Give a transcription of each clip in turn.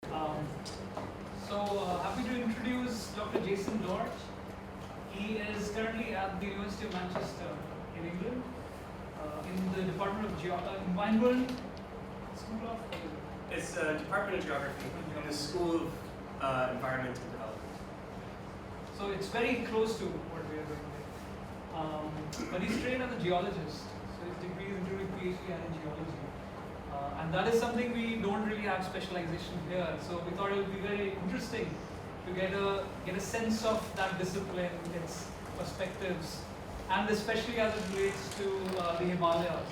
Um, Happy to introduce Dr. Jason Dortch. He is currently at the University of Manchester in England in the Department of Environment School of. It's Department of Geography in the School of Environment and Development. So it's very close to what we are doing here. But he's trained as a geologist, so his degree is including PhD and in geology. And that is something we don't really have specialization here. So we thought it would be very interesting to get a sense of that discipline, its perspectives, and especially as it relates to the Himalayas,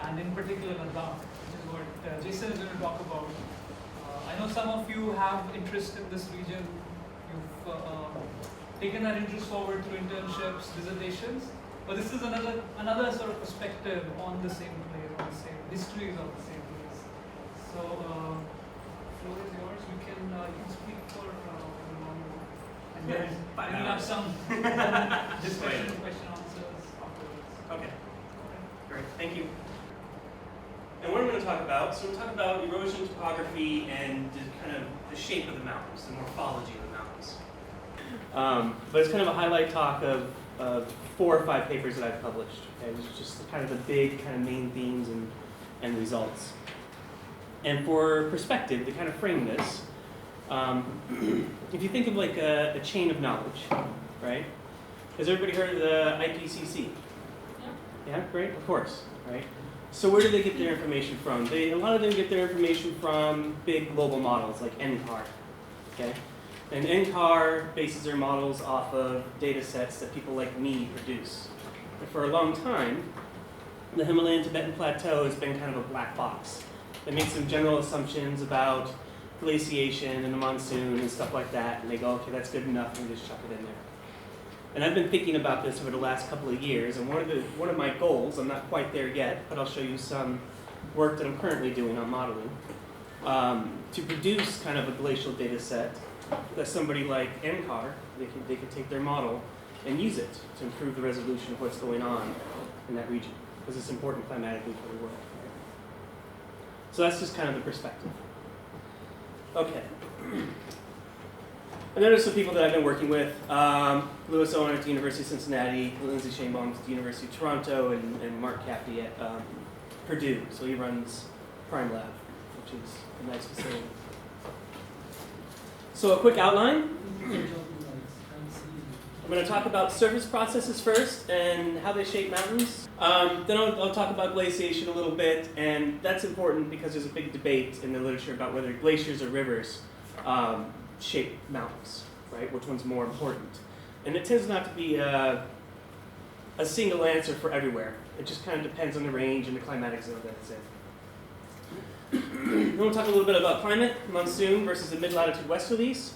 and in particular Ladakh, which is what Jason is going to talk about. I know some of you have interest in this region. You've taken that interest forward through internships, dissertations, but this is another sort of perspective on the same place, on the same histories of the same place. So, floor is yours. You can speak for a long time, and then we'll have some discussion, question answers afterwards. Okay. Great. Thank you. And what I'm going to talk about, so we'll talk about erosion, topography, and the shape of the mountains, the morphology of the mountains. But it's kind of a highlight talk of 4 or 5 papers that I've published. Okay, which is just kind of the big kind of main themes and results. And for perspective, to kind of frame this, if you think of like a chain of knowledge, right? Has everybody heard of the IPCC? Yeah. Yeah, great, of course, right? So where do they get their information from? A lot of them get their information from big global models like NCAR, okay? And NCAR bases their models off of data sets that people like me produce. And for a long time, the Himalayan-Tibetan Plateau has been kind of a black box. They make some general assumptions about glaciation and the monsoon and stuff like that, and they go, okay, that's good enough, and just chuck it in there. And I've been thinking about this over the last couple of years, and one of my goals, I'm not quite there yet, but I'll show you some work that I'm currently doing on modeling, to produce kind of a glacial data set that somebody like NCAR, they could take their model and use it to improve the resolution of what's going on in that region, because it's important climatically for the world. So that's just kind of the perspective. Okay. And then there's some people that I've been working with. Lewis Owen at the University of Cincinnati, Lindsay Shanebaum at the University of Toronto, and Mark Caffey at Purdue. So he runs Prime Lab, which is a nice facility. So a quick outline. I'm going to talk about surface processes first and how they shape mountains. Then I'll talk about glaciation a little bit, and that's important because there's a big debate in the literature about whether glaciers or rivers shape mountains, right? Which one's more important? And it tends not to be a single answer for everywhere. It just kind of depends on the range and the climatic zone that it's in. Then we'll talk a little bit about climate, monsoon versus the mid-latitude westerlies,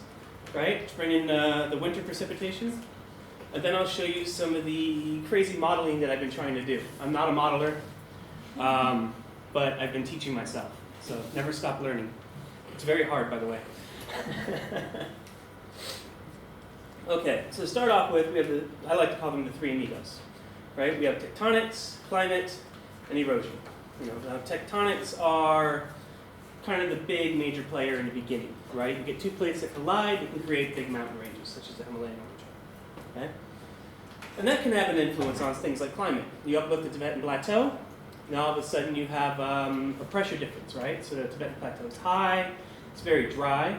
right? To bring in the winter precipitation. And then I'll show you some of the crazy modeling that I've been trying to do. I'm not a modeler, but I've been teaching myself. So never stop learning. It's very hard, by the way. Okay, so to start off with, we have I like to call them the 3 amigos, right? We have tectonics, climate, and erosion. Tectonics are kind of the big major player in the beginning, right? You get 2 plates that collide, you can create big mountain ranges, such as the Himalayan Orogen, okay? And that can have an influence on things like climate. You uplift the Tibetan Plateau, now all of a sudden you have a pressure difference, right? So the Tibetan Plateau is high, it's very dry, you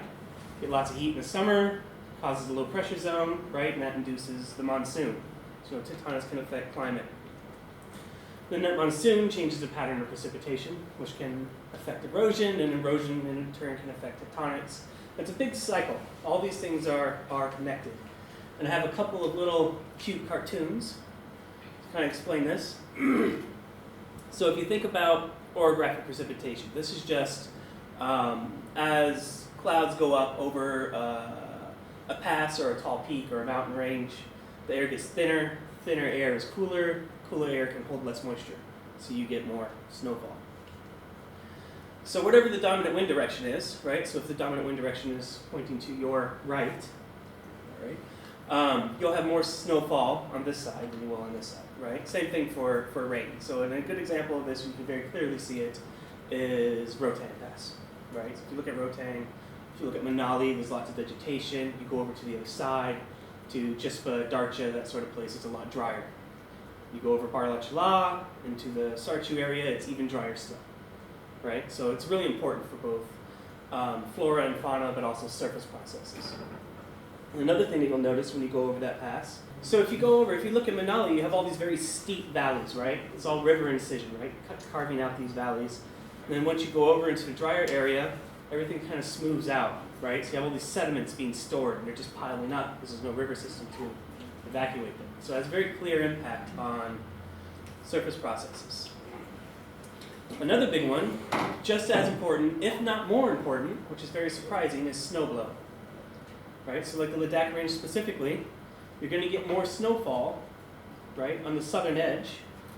get lots of heat in the summer, causes a low pressure zone, right? And that induces the monsoon. So tectonics can affect climate. Then that monsoon changes the pattern of precipitation, which can affect erosion, and erosion in turn can affect tectonics. It's a big cycle. All these things are connected. And I have a couple of little cute cartoons to kind of explain this. So if you think about orographic precipitation, this is just as clouds go up over a pass or a tall peak or a mountain range, the air gets thinner, thinner air is cooler, cooler air can hold less moisture, so you get more snowfall. So whatever the dominant wind direction is, right, so if the dominant wind direction is pointing to your right, you'll have more snowfall on this side than you will on this side, right? Same thing for rain. So a good example of this, you can very clearly see it, is Rotan Pass, right? So if you look at Rotang, if you look at Manali, there's lots of vegetation. You go over to the other side, to Chispa, Darcha, that sort of place, it's a lot drier. You go over Barlachla into the Sarchu area, it's even drier still, right? So it's really important for both flora and fauna, but also surface processes. And another thing that you'll notice when you go over that pass, so if you look at Manali, you have all these very steep valleys, right? It's all river incision, right? Carving out these valleys. And then once you go over into the drier area, everything kind of smooths out, right? So you have all these sediments being stored, and they're just piling up because there's no river system to evacuate them. So it has a very clear impact on surface processes. Another big one, just as important, if not more important, which is very surprising, is snowblow. Right? So like the Ladakh Range specifically, you're going to get more snowfall, right, on the southern edge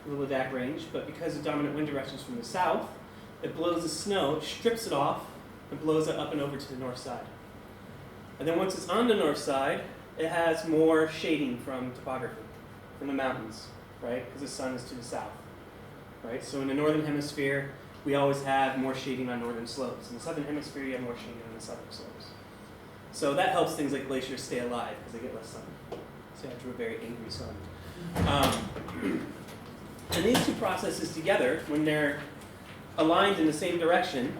of the Ladakh Range, but because the dominant wind direction is from the south, it blows the snow, it strips it off, and blows it up and over to the north side. And then once it's on the north side, it has more shading from topography, from the mountains, right, because the sun is to the south. Right? So in the northern hemisphere, we always have more shading on northern slopes. In the southern hemisphere, you have more shading on the southern slopes. So that helps things like glaciers stay alive because they get less sun. So you have to a very angry sun. And these two processes together, when they're aligned in the same direction,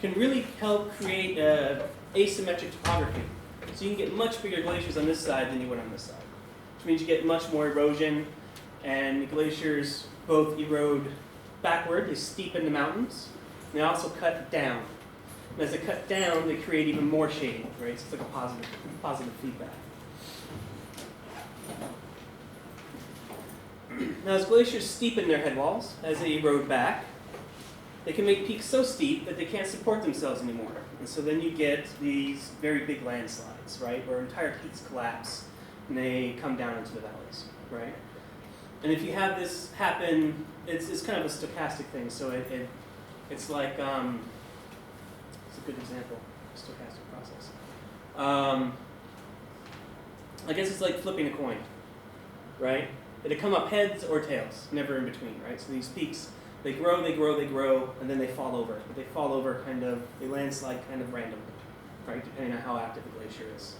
can really help create asymmetric topography. So you can get much bigger glaciers on this side than you would on this side, which means you get much more erosion, and the glaciers both erode backward, they steepen the mountains, and they also cut down. And as they cut down, they create even more shading, right? So it's like a positive feedback. Now as glaciers steepen their head walls, as they erode back, they can make peaks so steep that they can't support themselves anymore. And so then you get these very big landslides, right? Where entire peaks collapse and they come down into the valleys, right? And if you have this happen, it's kind of a stochastic thing. So it's like, it's a good example, stochastic process. I guess it's like flipping a coin, right? It'll come up heads or tails, never in between, right? So these peaks, they grow, and then they fall over. But they fall over they landslide kind of randomly, right? Depending on how active the glacier is.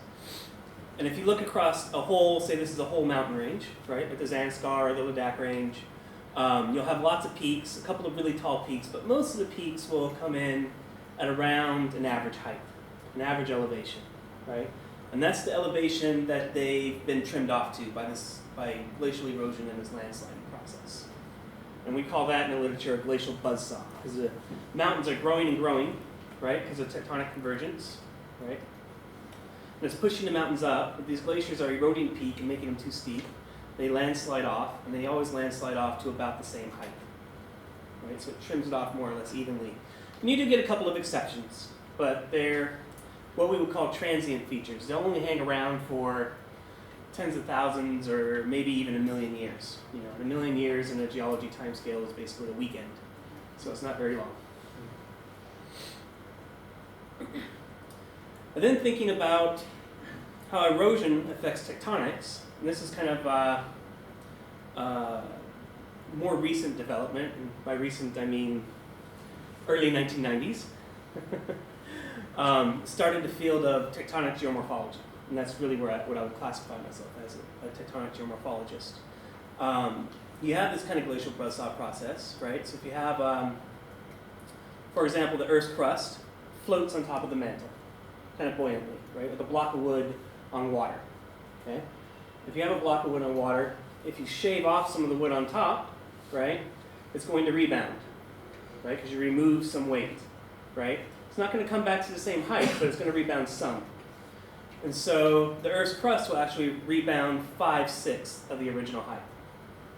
And if you look across a whole, say this is a whole mountain range, right? Like the Zanskar or the Ladakh Range, you'll have lots of peaks, a couple of really tall peaks, but most of the peaks will come in at around an average height, an average elevation, right? And that's the elevation that they've been trimmed off to by glacial erosion and this landsliding process. And we call that in the literature a glacial buzzsaw, because the mountains are growing and growing, right? Because of tectonic convergence, right? And it's pushing the mountains up, but these glaciers are eroding the peak and making them too steep. They landslide off, and they always landslide off to about the same height, right? So it trims it off more or less evenly. And you do get a couple of exceptions, but they're what we would call transient features. They'll only hang around for tens of thousands or maybe even a million years. You know, a million years in a geology timescale is basically a weekend, so it's not very long. And then thinking about how erosion affects tectonics, and this is kind of more recent development, and by recent I mean early 1990s, started the field of tectonic geomorphology. And that's really what I would classify myself as, a tectonic geomorphologist. You have this kind of glacial buzzsaw process, right? So if you have, for example, the Earth's crust floats on top of the mantle, kind of buoyantly, right? With a block of wood on water, okay? If you have a block of wood on water, if you shave off some of the wood on top, right, it's going to rebound, right? Because you remove some weight, right? It's not going to come back to the same height, but it's going to rebound some. And so the Earth's crust will actually rebound 5/6 of the original height,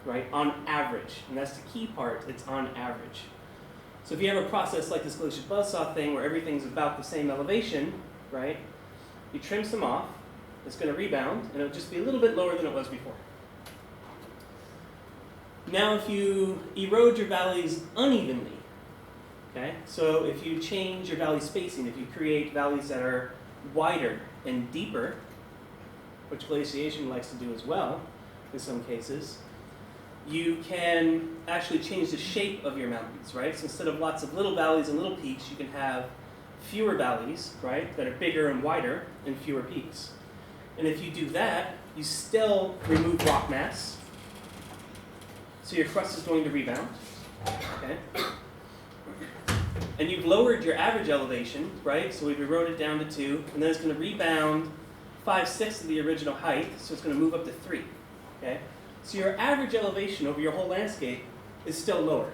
right, on average. And that's the key part, it's on average. So if you have a process like this glacial buzzsaw thing where everything's about the same elevation, right, you trim some off, it's going to rebound, and it'll just be a little bit lower than it was before. Now if you erode your valleys unevenly, okay, so if you change your valley spacing, if you create valleys that are wider and deeper, which glaciation likes to do as well in some cases, you can actually change the shape of your mountains, right? So instead of lots of little valleys and little peaks, you can have fewer valleys, right, that are bigger and wider, and fewer peaks. And if you do that, you still remove rock mass, so your crust is going to rebound, okay? And you've lowered your average elevation, right, so we've eroded down to 2, and then it's going to rebound 5/6 of the original height, so it's going to move up to 3, okay? So your average elevation over your whole landscape is still lower.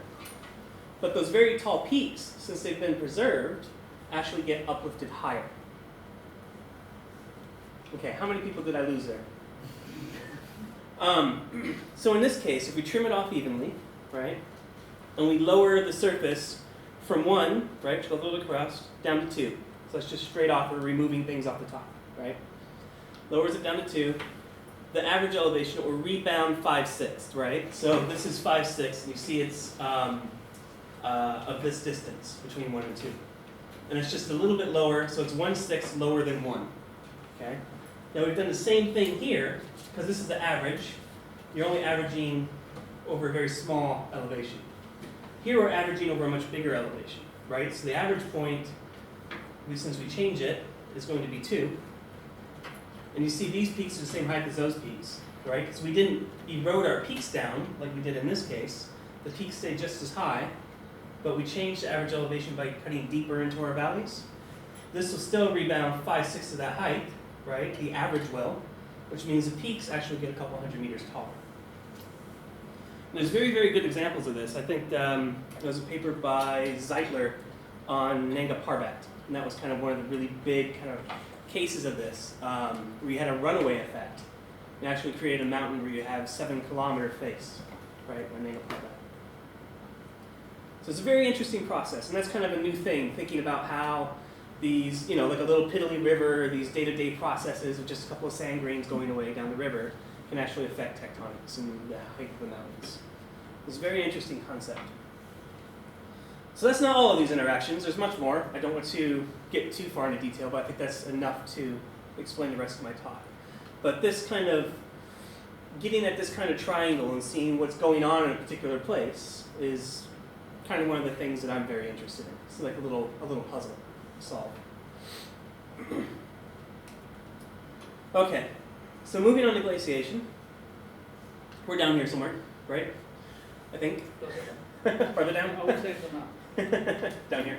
But those very tall peaks, since they've been preserved, actually get uplifted higher. Okay, how many people did I lose there? So in this case, if we trim it off evenly, right, and we lower the surface from 1, right, which goes a little across, down to 2. So that's just straight off, we're removing things off the top, right? Lowers it down to 2. The average elevation will rebound 5/6, right? So this is 5/6, and you see it's of this distance between 1 and 2. And it's just a little bit lower, so it's 1/6 lower than 1, okay? Now we've done the same thing here, because this is the average. You're only averaging over a very small elevation. Here we're averaging over a much bigger elevation, right? So the average point, at least since we change it, is going to be 2. And you see these peaks are the same height as those peaks, right? Because we didn't erode our peaks down like we did in this case. The peaks stayed just as high, but we changed the average elevation by cutting deeper into our valleys. This will still rebound 5/6 of that height, right? The average will, which means the peaks actually get a couple hundred meters taller. And there's very, very good examples of this. I think there was a paper by Zeitler on Nanga Parbat, and that was kind of one of the really big kind of cases of this, where you had a runaway effect. You actually create a mountain where you have 7-kilometer face, right, on Nanga Parbat. So it's a very interesting process, and that's kind of a new thing, thinking about how these, you know, like a little piddly river, these day-to-day processes of just a couple of sand grains going away down the river can actually affect tectonics and the height of the mountains. It's a very interesting concept. So that's not all of these interactions. There's much more. I don't want to get too far into detail, but I think that's enough to explain the rest of my talk. But this kind of, getting at this kind of triangle and seeing what's going on in a particular place is kind of one of the things that I'm very interested in. It's like a little puzzle to solve. Okay, so moving on to glaciation. We're down here somewhere, right? I think. Farther down? I would say so now. Down here.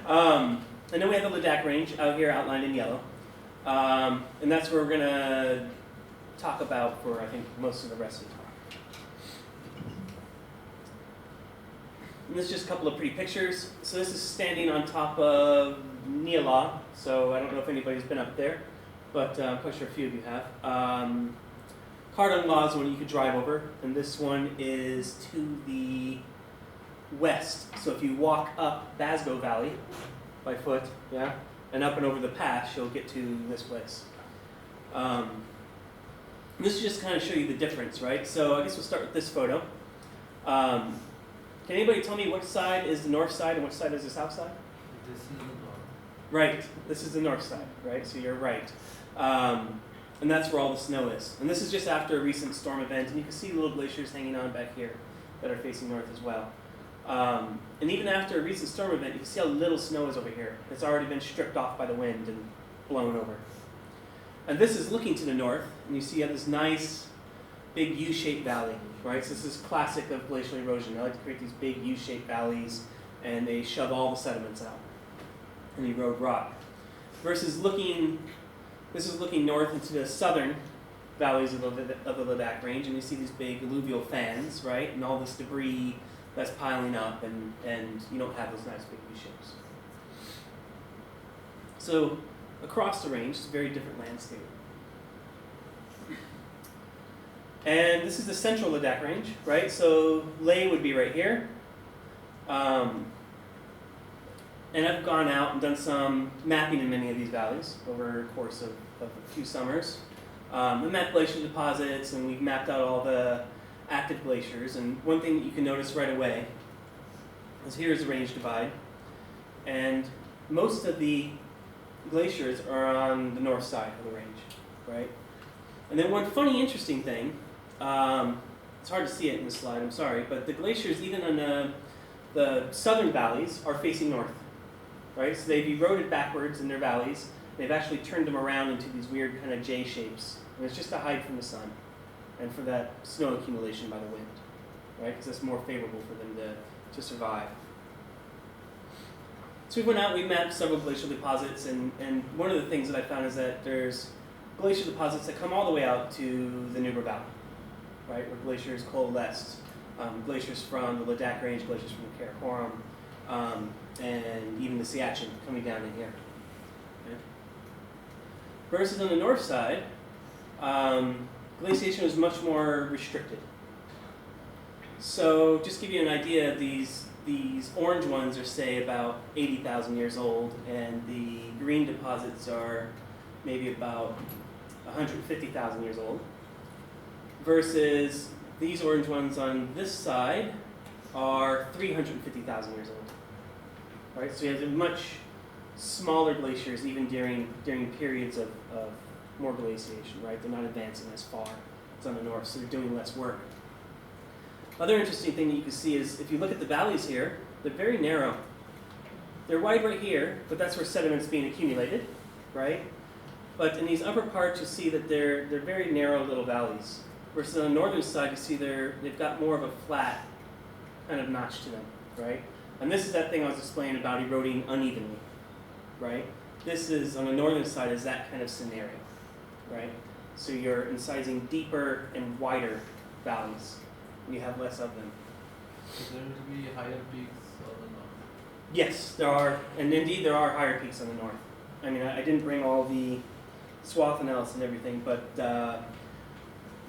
And then we have the Ladakh Range out here outlined in yellow. And that's where we're going to talk about for, I think, most of the rest of the talk. And this is just a couple of pretty pictures. So this is standing on top of Niala. So I don't know if anybody's been up there, but I'm quite sure a few of you have. Cardon Law is one you could drive over, and this one is to the west. So if you walk up Basgo Valley by foot, yeah, and up and over the pass, you'll get to this place. This is just kind of show you the difference, right? So I guess we'll start with this photo. Can anybody tell me which side is the north side and which side is the south side? This is the north. Right, this is the north side, right? So you're right. And that's where all the snow is. And this is just after a recent storm event, and you can see little glaciers hanging on back here that are facing north as well. And even after a recent storm event, you can see how little snow is over here. It's already been stripped off by the wind and blown over. And this is looking to the north, and you see you have this nice big U-shaped valley, right? So this is classic of glacial erosion. They like to create these big U-shaped valleys, and they shove all the sediments out and erode rock. Versus this is looking north into the southern valleys of the Ladakh Range, and you see these big alluvial fans, right? And all this debris that's piling up, and you don't have those nice big U-shapes. So across the range, it's a very different landscape. And this is the central Ladakh Range, right? So Leh would be right here. And I've gone out and done some mapping in many of these valleys over the course of a few summers. We mapped glacial deposits, and we've mapped out all the active glaciers. And one thing that you can notice right away is here's the range divide. And most of the glaciers are on the north side of the range, right? And then one funny, interesting thing, it's hard to see it in this slide, I'm sorry, but the glaciers, even on the southern valleys, are facing north, right? So they've eroded backwards in their valleys. They've actually turned them around into these weird kind of J shapes. And it's just to hide from the sun and for that snow accumulation by the wind, right? Because it's more favorable for them to survive. So we went out, we mapped several glacial deposits, and one of the things that I found is that there's glacial deposits that come all the way out to the Nubra Valley, right, where glaciers coalesced. Glaciers from the Ladakh Range, glaciers from the Karakoram, and even the Siachen coming down in here. Okay. Versus on the north side, glaciation was much more restricted. So just to give you an idea, these orange ones are, say, about 80,000 years old, and the green deposits are maybe about 150,000 years old, versus these orange ones on this side are 350,000 years old. Right? So you have much smaller glaciers even during periods of more glaciation, right? They're not advancing as far as on the north, so they're doing less work. Other interesting thing that you can see is if you look at the valleys here, they're very narrow. They're wide right here, but that's where sediment's being accumulated, right? But in these upper parts, you see that they're very narrow little valleys. Versus on the northern side, you see they've got more of a flat kind of notch to them, right? And this is that thing I was explaining about eroding unevenly, right? This is, on the northern side, is that kind of scenario, right? So you're incising deeper and wider valleys, and you have less of them. So there will be higher peaks on the north? Yes, there are, and indeed there are higher peaks on the north. I mean, I didn't bring all the swath analysis and everything, but the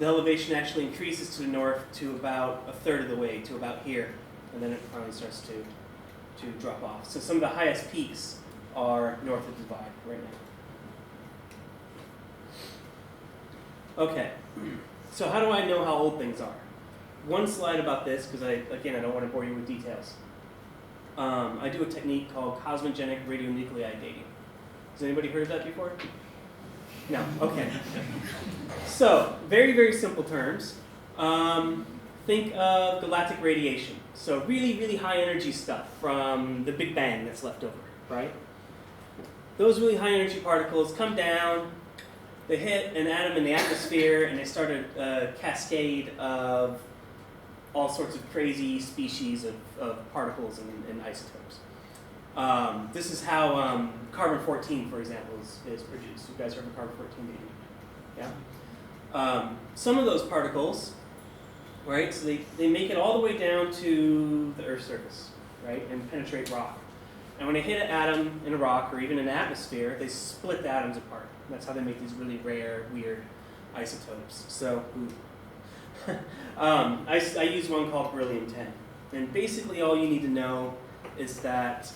elevation actually increases to the north to about a third of the way, to about here, and then it finally starts to drop off. So some of the highest peaks are north of the divide right now. Okay, so how do I know how old things are? One slide about this, because I don't want to bore you with details. I do a technique called Cosmogenic radionuclide dating. Has anybody heard of that before? No, okay. So, very, very simple terms. Think of galactic radiation. So really, really high energy stuff from the Big Bang that's left over, right? Those really high energy particles come down, they hit an atom in the atmosphere, and they start a cascade of all sorts of crazy species of particles and isotopes. This is how carbon-14, for example, is produced. You guys heard of carbon-14 dating? Yeah? Some of those particles, right, so they make it all the way down to the Earth's surface, right, and penetrate rock. And when they hit an atom in a rock or even in an atmosphere, they split the atoms apart. And that's how they make these really rare, weird isotopes. So, I use one called beryllium-10. And basically all you need to know is that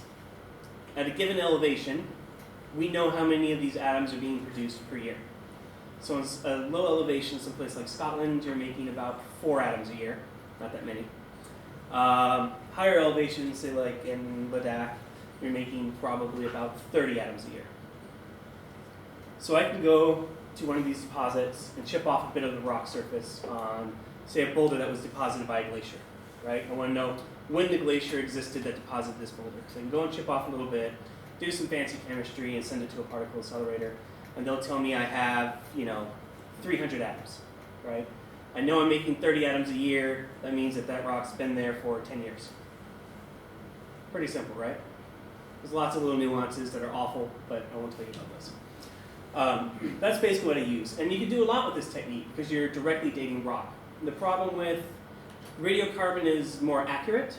at a given elevation, we know how many of these atoms are being produced per year. So in a low elevation, someplace like Scotland, you're making about 4 atoms a year, not that many. Higher elevations, say like in Ladakh, you're making probably about 30 atoms a year. So I can go to one of these deposits and chip off a bit of the rock surface on, say, a boulder that was deposited by a glacier, right? I want to know when the glacier existed that deposited this boulder. So I can go and chip off a little bit, do some fancy chemistry, and send it to a particle accelerator, and they'll tell me I have, 300 atoms, right? I know I'm making 30 atoms a year. That means that rock's been there for 10 years. Pretty simple, right? There's lots of little nuances that are awful, but I won't tell you about this. That's basically what I use. And you can do a lot with this technique because you're directly dating rock. The problem with radiocarbon is more accurate.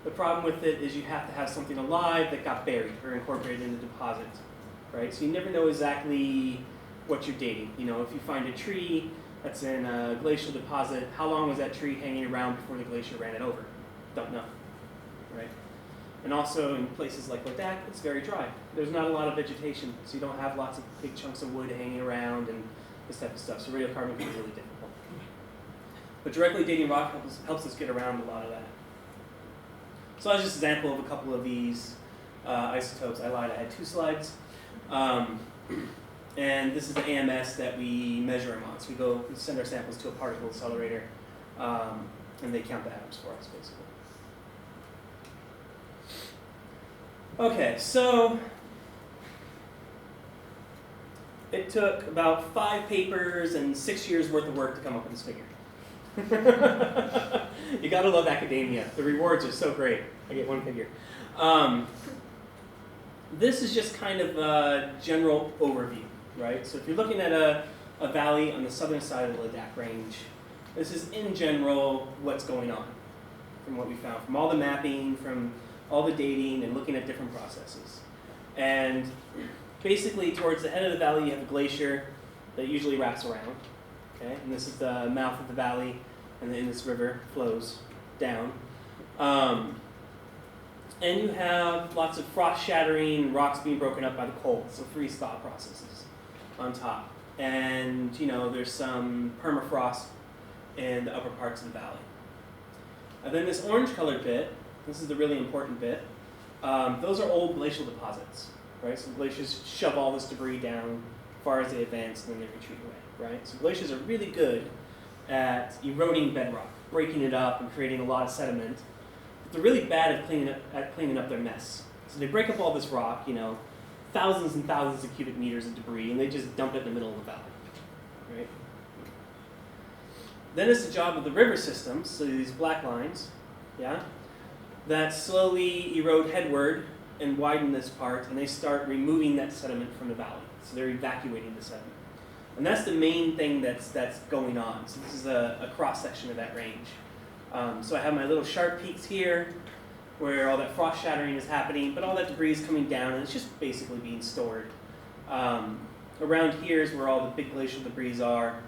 The problem with it is you have to have something alive that got buried or incorporated in the deposit, right? So you never know exactly what you're dating. If you find a tree that's in a glacial deposit, how long was that tree hanging around before the glacier ran it over? Don't know, right? And also in places like Ladakh, it's very dry. There's not a lot of vegetation, so you don't have lots of big chunks of wood hanging around and this type of stuff. So radiocarbon can be really difficult. But directly dating rock helps us get around a lot of that. So that's just an example of a couple of these isotopes. I lied, I had 2 slides. And this is the AMS that we measure them on. So we send our samples to a particle accelerator, and they count the atoms for us, basically. Okay, so it took about 5 papers and 6 years worth of work to come up with this figure. You gotta love academia. The rewards are so great. I get 1 figure. This is just kind of a general overview, right? So if you're looking at a valley on the southern side of the Ladakh Range, this is in general what's going on from what we found, from all the mapping, from all the dating, and looking at different processes. And basically towards the head of the valley you have a glacier that usually wraps around, okay? And this is the mouth of the valley, and then this river flows down. And you have lots of frost shattering, rocks being broken up by the cold, so freeze-thaw processes on top. And there's some permafrost in the upper parts of the valley. And then this orange-colored bit, this is the really important bit, those are old glacial deposits, right? So glaciers shove all this debris down as far as they advance, and then they retreat away, right? So glaciers are really good at eroding bedrock, breaking it up and creating a lot of sediment. But they're really bad at cleaning up their mess. So they break up all this rock, thousands and thousands of cubic meters of debris, and they just dump it in the middle of the valley, right? Then it's the job of the river systems, so these black lines, yeah, that slowly erode headward and widen this part, and they start removing that sediment from the valley. So they're evacuating the sediment. And that's the main thing that's going on. So this is a cross-section of that range. So I have my little sharp peaks here, where all that frost shattering is happening, but all that debris is coming down, and it's just basically being stored. Around here is where all the big glacial debris are,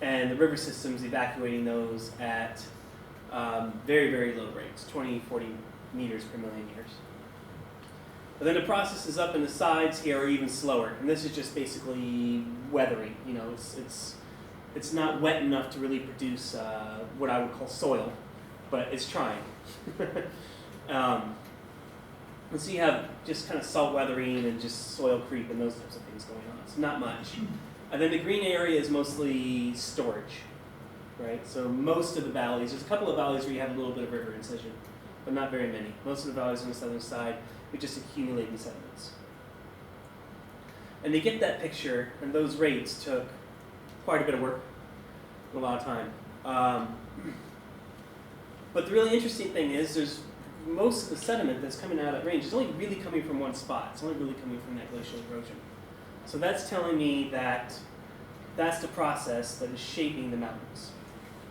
and the river system's evacuating those at very, very low rates, 20, 40 meters per million years. But then the processes up in the sides here are even slower, and this is just basically weathering. It's not wet enough to really produce what I would call soil, but it's trying. And so you have just kind of salt weathering and just soil creep and those types of things going on. So not much. And then the green area is mostly storage, right? So most of the valleys, there's a couple of valleys where you have a little bit of river incision, but not very many. Most of the valleys on the southern side, we just accumulating sediments. And to get that picture, and those rates took quite a bit of work, a lot of time. But the really interesting thing is there's most of the sediment that's coming out of that range is only really coming from one spot. It's only really coming from that glacial erosion. So that's telling me that that's the process that is shaping the mountains,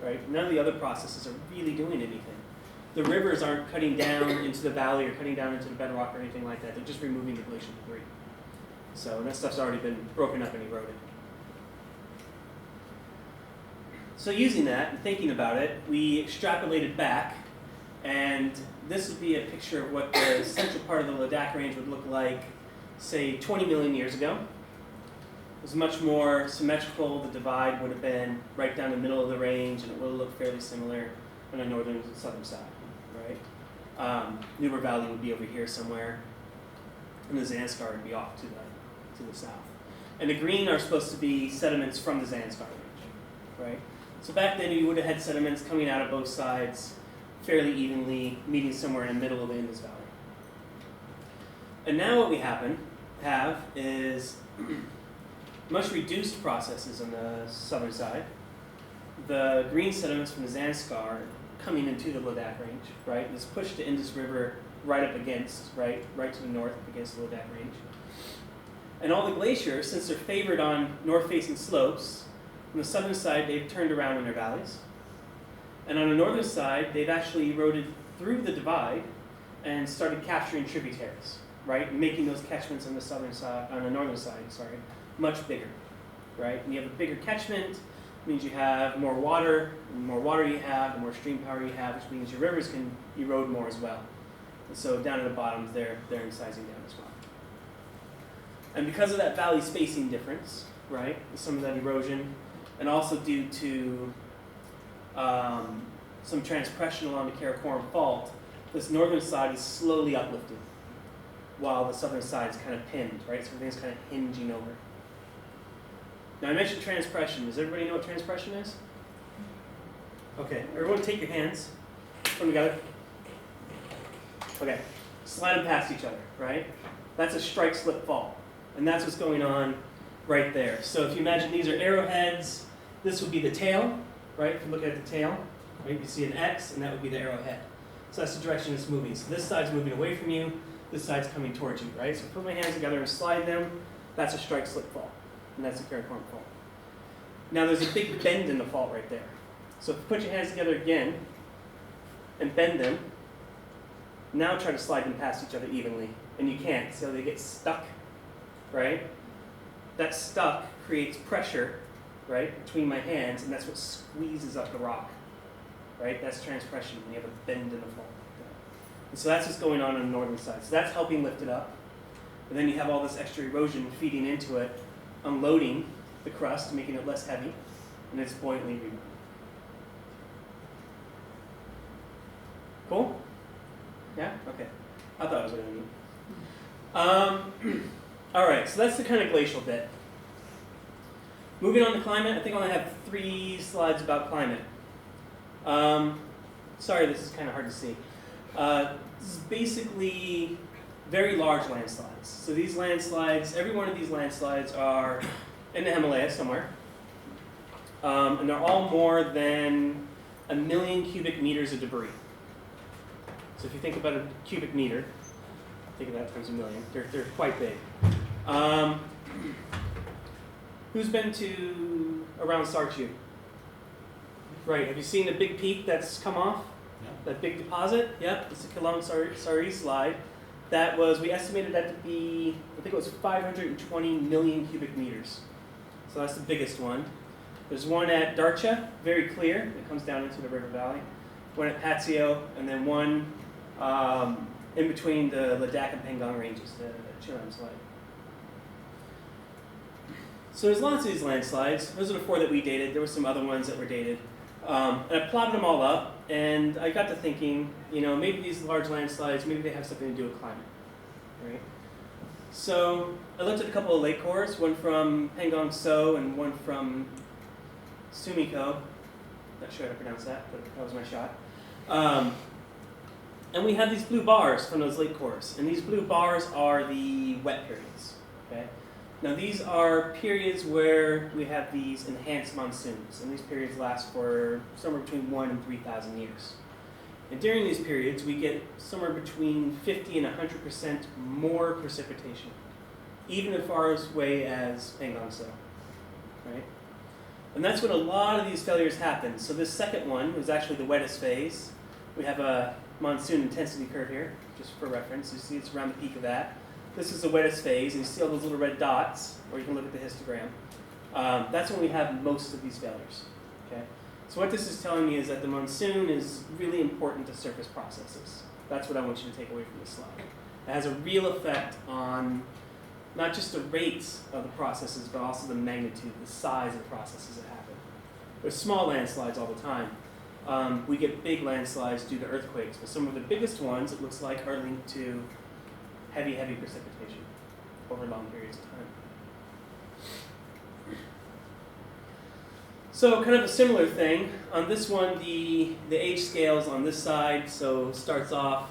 right? None of the other processes are really doing anything. The rivers aren't cutting down into the valley or cutting down into the bedrock or anything like that. They're just removing the glacial debris. So that stuff's already been broken up and eroded. So using that and thinking about it, we extrapolated back, and this would be a picture of what the central part of the Ladakh Range would look like, say, 20 million years ago. It was much more symmetrical. The divide would have been right down the middle of the range, and it would have looked fairly similar on the northern and southern side, right? Newber Valley would be over here somewhere, and the Zanskar would be off to the south. And the green are supposed to be sediments from the Zanskar Range, right? So back then you would have had sediments coming out of both sides fairly evenly, meeting somewhere in the middle of the Indus Valley. And now what we have is much reduced processes on the southern side. The green sediments from the Zanskar coming into the Ladakh Range, right? This push the Indus River right up against, right to the north up against the Ladakh Range. And all the glaciers, since they're favored on north-facing slopes, on the southern side, they've turned around in their valleys. And on the northern side, they've actually eroded through the divide and started capturing tributaries, right? Making those catchments on the southern side, on the northern side, much bigger, right? And you have a bigger catchment, means you have more water. And the more water you have, the more stream power you have, which means your rivers can erode more as well. And so down at the bottoms, they're incising down as well. And because of that valley spacing difference, right, some of that erosion, and also due to some transpression along the Karakoram Fault, this northern side is slowly uplifted, while the southern side is kind of pinned, right? So everything's kind of hinging over. Now I mentioned transpression. Does everybody know what transpression is? Okay, everyone take your hands, put them together. Okay, slide them past each other, right? That's a strike, slip, fall. And that's what's going on right there. So if you imagine these are arrowheads, this would be the tail, right? If you look at the tail, right, you see an X, and that would be the arrowhead. So that's the direction it's moving. So this side's moving away from you, this side's coming towards you, right? So put my hands together and slide them. That's a strike, slip, fall. And that's a piriform fault. Now there's a big bend in the fault right there. So if you put your hands together again and bend them, now try to slide them past each other evenly. And you can't, so they get stuck, right? That stuck creates pressure, right, between my hands, and that's what squeezes up the rock, right? That's transpression when you have a bend in the fault. And so that's what's going on the northern side. So that's helping lift it up. And then you have all this extra erosion feeding into it, unloading the crust, making it less heavy, and it's buoyantly rebounding. Cool? Yeah? Okay. I thought it was what I mean. All right, so that's the kind of glacial bit. Moving on to climate, I think I only have 3 slides about climate. Sorry, this is kind of hard to see. This is basically very large landslides. So these landslides, every one of these landslides are in the Himalayas somewhere. And they're all more than 1 million cubic meters of debris. So if you think about a cubic meter, think of that times 1 million. They're quite big. Who's been to around Sarchu? Right. Have you seen the big peak that's come off? Yeah. That big deposit? Yep. It's the Kilang-Sari slide. That was, we estimated that to be, I think it was 520 million cubic meters. So that's the biggest one. There's one at Dortch, very clear. It comes down into the river valley. One at Patsio, and then one in between the Ladakh and Pangong ranges, the Chiram slide. So there's lots of these landslides. Those are the 4 that we dated. There were some other ones that were dated. And I plotted them all up, and I got to thinking, you know, maybe these large landslides, maybe they have something to do with climate, right? So I looked at a couple of lake cores, one from Pangong So and one from Sumiko. Not sure how to pronounce that, but that was my shot. And we have these blue bars from those lake cores, and these blue bars are the wet periods, okay? Now these are periods where we have these enhanced monsoons, and these periods last for somewhere between 1,000 and 3,000 years. And during these periods, we get somewhere between 50 and 100% more precipitation, even as far away as Pangong So, right? And that's when a lot of these failures happen. So this second one was actually the wettest phase. We have a monsoon intensity curve here, just for reference. You see it's around the peak of that. This is the wettest phase, and you see all those little red dots, or you can look at the histogram. That's when we have most of these failures. Okay? So what this is telling me is that the monsoon is really important to surface processes. That's what I want you to take away from this slide. It has a real effect on not just the rates of the processes, but also the magnitude, the size of processes that happen. There's small landslides all the time. We get big landslides due to earthquakes, but some of the biggest ones, it looks like, are linked to heavy, heavy precipitation over long periods of time. So kind of a similar thing. On this one, the age scales on this side, so starts off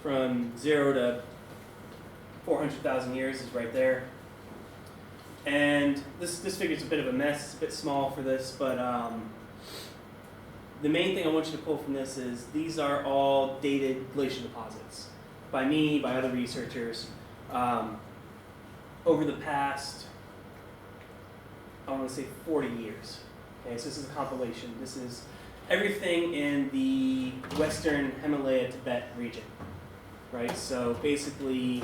from 0 to 400,000 years is right there. And this figure's a bit of a mess. It's a bit small for this, but the main thing I want you to pull from this is these are all dated glacial deposits by me, by other researchers, over the past, I want to say 40 years. Okay, so this is a compilation. This is everything in the western Himalaya-Tibet region, right? So basically,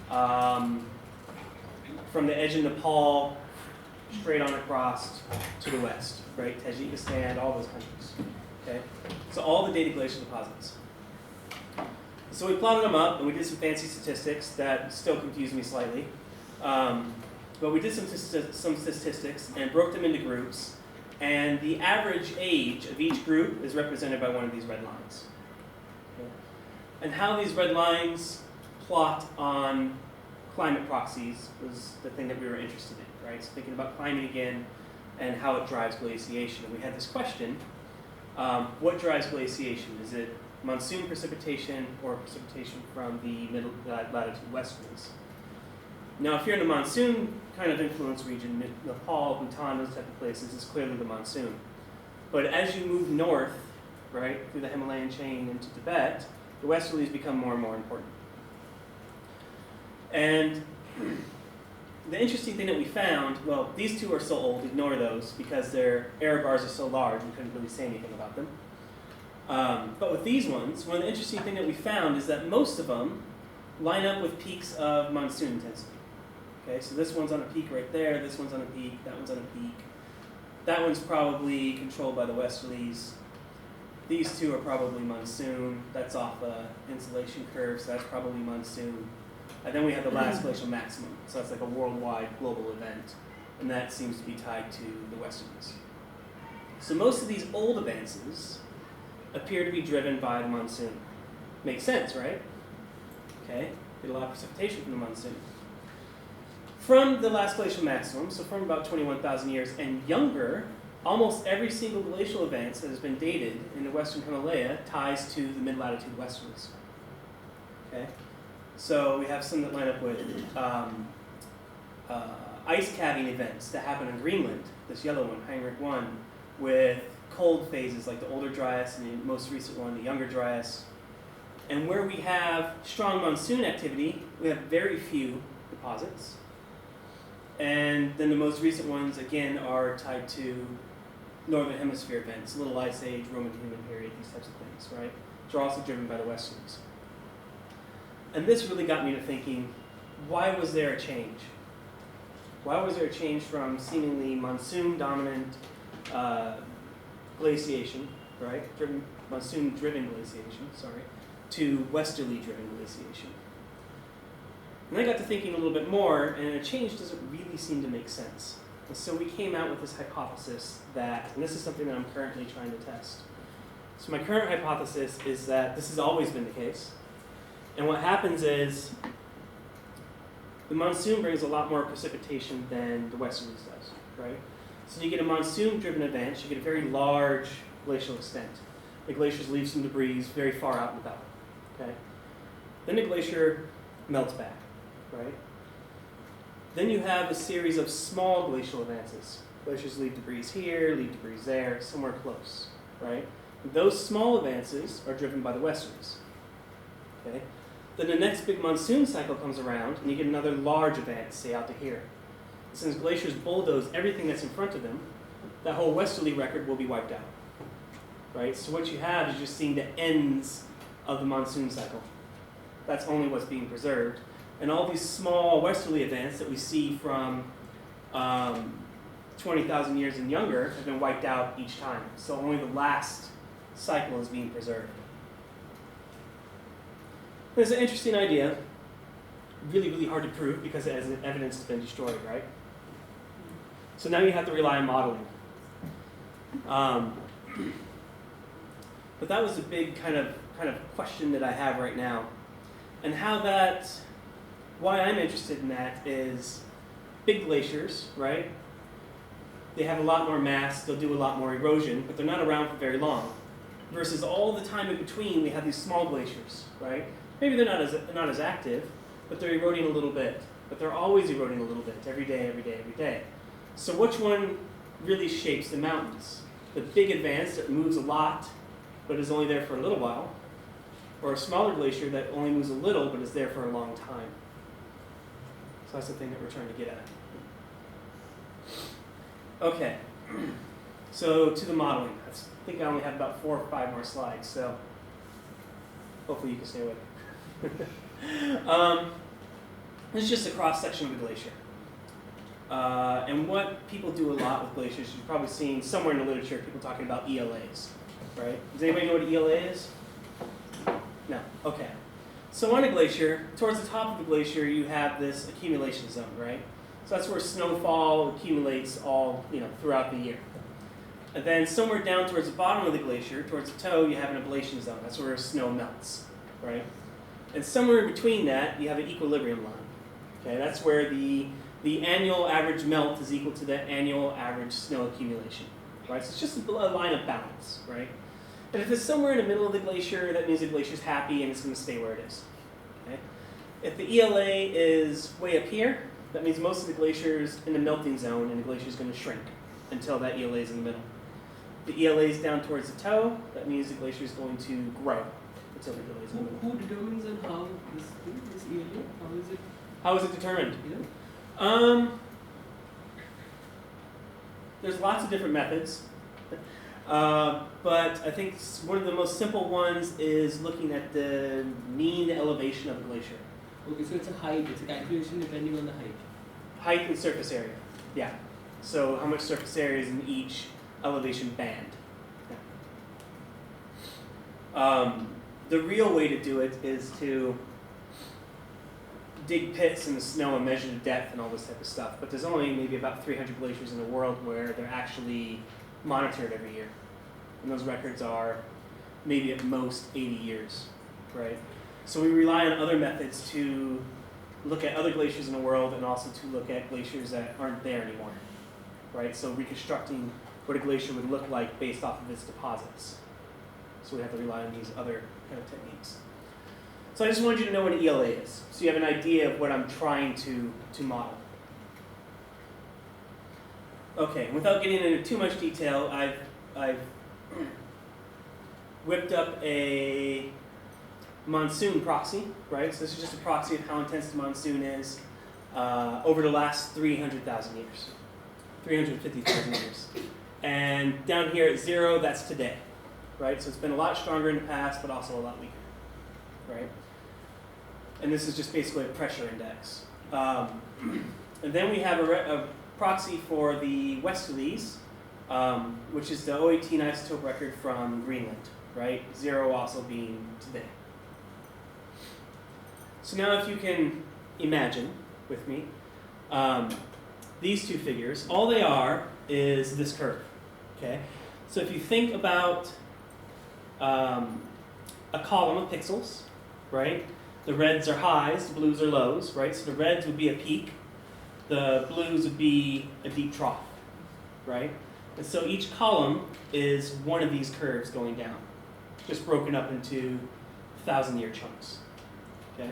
from the edge of Nepal, straight on across to the west, right? Tajikistan, all those countries, okay? So all the dated glacial deposits. So we plotted them up, and we did some fancy statistics that still confuse me slightly. But we did some statistics and broke them into groups. And the average age of each group is represented by one of these red lines. Okay. And how these red lines plot on climate proxies was the thing that we were interested in, right? So thinking about climate again and how it drives glaciation. And we had this question, what drives glaciation? Is it monsoon precipitation or precipitation from the middle latitude westerlies. Now, if you're in a monsoon kind of influence region, Nepal, Bhutan, those type of places, it's clearly the monsoon. But as you move north, right, through the Himalayan chain into Tibet, the westerlies become more and more important. And the interesting thing that we found, well, these two are so old, ignore those, because their error bars are so large, we couldn't really say anything about them. But with these ones, one of the interesting things that we found is that most of them line up with peaks of monsoon intensity. Okay, so this one's on a peak right there, this one's on a peak, that one's on a peak. That one's probably controlled by the westerlies. These two are probably monsoon. That's off the insolation curve, so that's probably monsoon. And then we have the last glacial maximum, so that's like a worldwide global event, and that seems to be tied to the westerlies. So most of these old advances appear to be driven by the monsoon. Makes sense, right? Okay, get a lot of precipitation from the monsoon. From the last glacial maximum, so from about 21,000 years and younger, almost every single glacial advance that has been dated in the western Himalaya ties to the mid-latitude westerlies. Okay, so we have some that line up with ice calving events that happen in Greenland, this yellow one, Heinrich 1, with cold phases like the older Dryas and the most recent one, the younger Dryas. And where we have strong monsoon activity, we have very few deposits. And then the most recent ones, again, are tied to Northern Hemisphere events, Little Ice Age, Roman Human Period, these types of things, right? Which are also driven by the westerlies. And this really got me to thinking, why was there a change? Why was there a change from seemingly monsoon-dominant glaciation, right? Monsoon-driven glaciation, sorry, to westerly-driven glaciation. And I got to thinking a little bit more, and a change doesn't really seem to make sense. And so we came out with this hypothesis that, and this is something that I'm currently trying to test. So my current hypothesis is that this has always been the case. And what happens is the monsoon brings a lot more precipitation than the westerlies does, right? So you get a monsoon-driven advance, you get a very large glacial extent. The glaciers leave some debris very far out in the belt, okay? Then the glacier melts back, right? Then you have a series of small glacial advances. Glaciers leave debris here, leave debris there, somewhere close, right? Those small advances are driven by the westerlies, okay? Then the next big monsoon cycle comes around, and you get another large advance, say out to here. Since glaciers bulldoze everything that's in front of them, that whole westerly record will be wiped out, right? So what you have is just seeing the ends of the monsoon cycle. That's only what's being preserved. And all these small westerly events that we see from 20,000 years and younger have been wiped out each time. So only the last cycle is being preserved. It's an interesting idea. Really, really hard to prove because as evidence has been destroyed, right? So now you have to rely on modeling. But that was a big kind of question that I have right now. And why I'm interested in that is big glaciers, right? They have a lot more mass, they'll do a lot more erosion, but they're not around for very long. Versus all the time in between, we have these small glaciers, right? Maybe they're not as active, but they're eroding a little bit. But they're always eroding a little bit, every day, every day, every day. So which one really shapes the mountains? The big advance that moves a lot, but is only there for a little while, or a smaller glacier that only moves a little, but is there for a long time? So that's the thing that we're trying to get at. Okay, so to the modeling. I think I only have about 4 or 5 more slides, so hopefully you can stay awake. This is just a cross-section of a glacier. And what people do a lot with glaciers, you've probably seen somewhere in the literature people talking about ELAs, right? Does anybody know what an ELA is? No, okay. So on a glacier, towards the top of the glacier, you have this accumulation zone, right? So that's where snowfall accumulates all, throughout the year. And then somewhere down towards the bottom of the glacier, towards the toe, you have an ablation zone. That's where snow melts, right? And somewhere in between that, you have an equilibrium line. Okay, that's where the annual average melt is equal to the annual average snow accumulation, right? So it's just a line of balance, right? And if it's somewhere in the middle of the glacier, that means the glacier's happy and it's going to stay where it is. Okay? If the ELA is way up here, that means most of the glacier's in the melting zone and the glacier's going to shrink until that ELA is in the middle. If the ELA is down towards the toe, that means the glacier is going to grow until the ELA is in the middle. Who determines and how this ELA, how is it? How is it determined? Yeah. There's lots of different methods. But I think one of the most simple ones is looking at the mean elevation of the glacier. Okay, so it's a height, it's a calculation depending on the height. Height and surface area, yeah. So how much surface area is in each elevation band. Yeah. The real way to do it is to dig pits in the snow and measure the depth and all this type of stuff. But there's only maybe about 300 glaciers in the world where they're actually monitored every year. And those records are maybe at most 80 years, right? So we rely on other methods to look at other glaciers in the world and also to look at glaciers that aren't there anymore, right? So reconstructing what a glacier would look like based off of its deposits. So we have to rely on these other kind of techniques. So I just wanted you to know what an ELA is, so you have an idea of what I'm trying to model. Okay, without getting into too much detail, I've whipped up a monsoon proxy, right? So this is just a proxy of how intense the monsoon is over the last 300,000 years, 350,000 years. And down here at 0, that's today, right? So it's been a lot stronger in the past, but also a lot weaker, right? And this is just basically a pressure index. And then we have a proxy for the westerlies, which is the 018 isotope record from Greenland, right? 0 also being today. So now if you can imagine with me, these two figures, all they are is this curve, okay? So if you think about a column of pixels, right? The reds are highs, the blues are lows, right? So the reds would be a peak, the blues would be a deep trough, right? And so each column is one of these curves going down, just broken up into 1,000-year chunks, okay?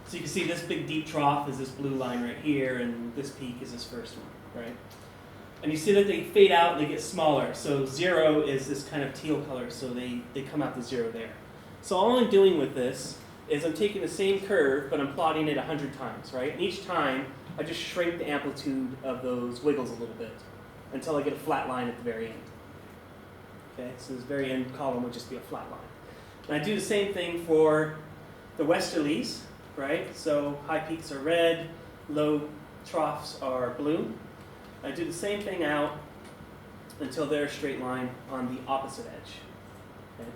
So you can see this big deep trough is this blue line right here, and this peak is this first one, right? And you see that they fade out and they get smaller. So 0 is this kind of teal color, so they come out to 0 there. So all I'm doing with this is I'm taking the same curve, but I'm plotting it 100 times, right? And each time, I just shrink the amplitude of those wiggles a little bit until I get a flat line at the very end. Okay, so this very end column would just be a flat line. And I do the same thing for the westerlies, right? So high peaks are red, low troughs are blue. I do the same thing out until they're a straight line on the opposite edge. Okay?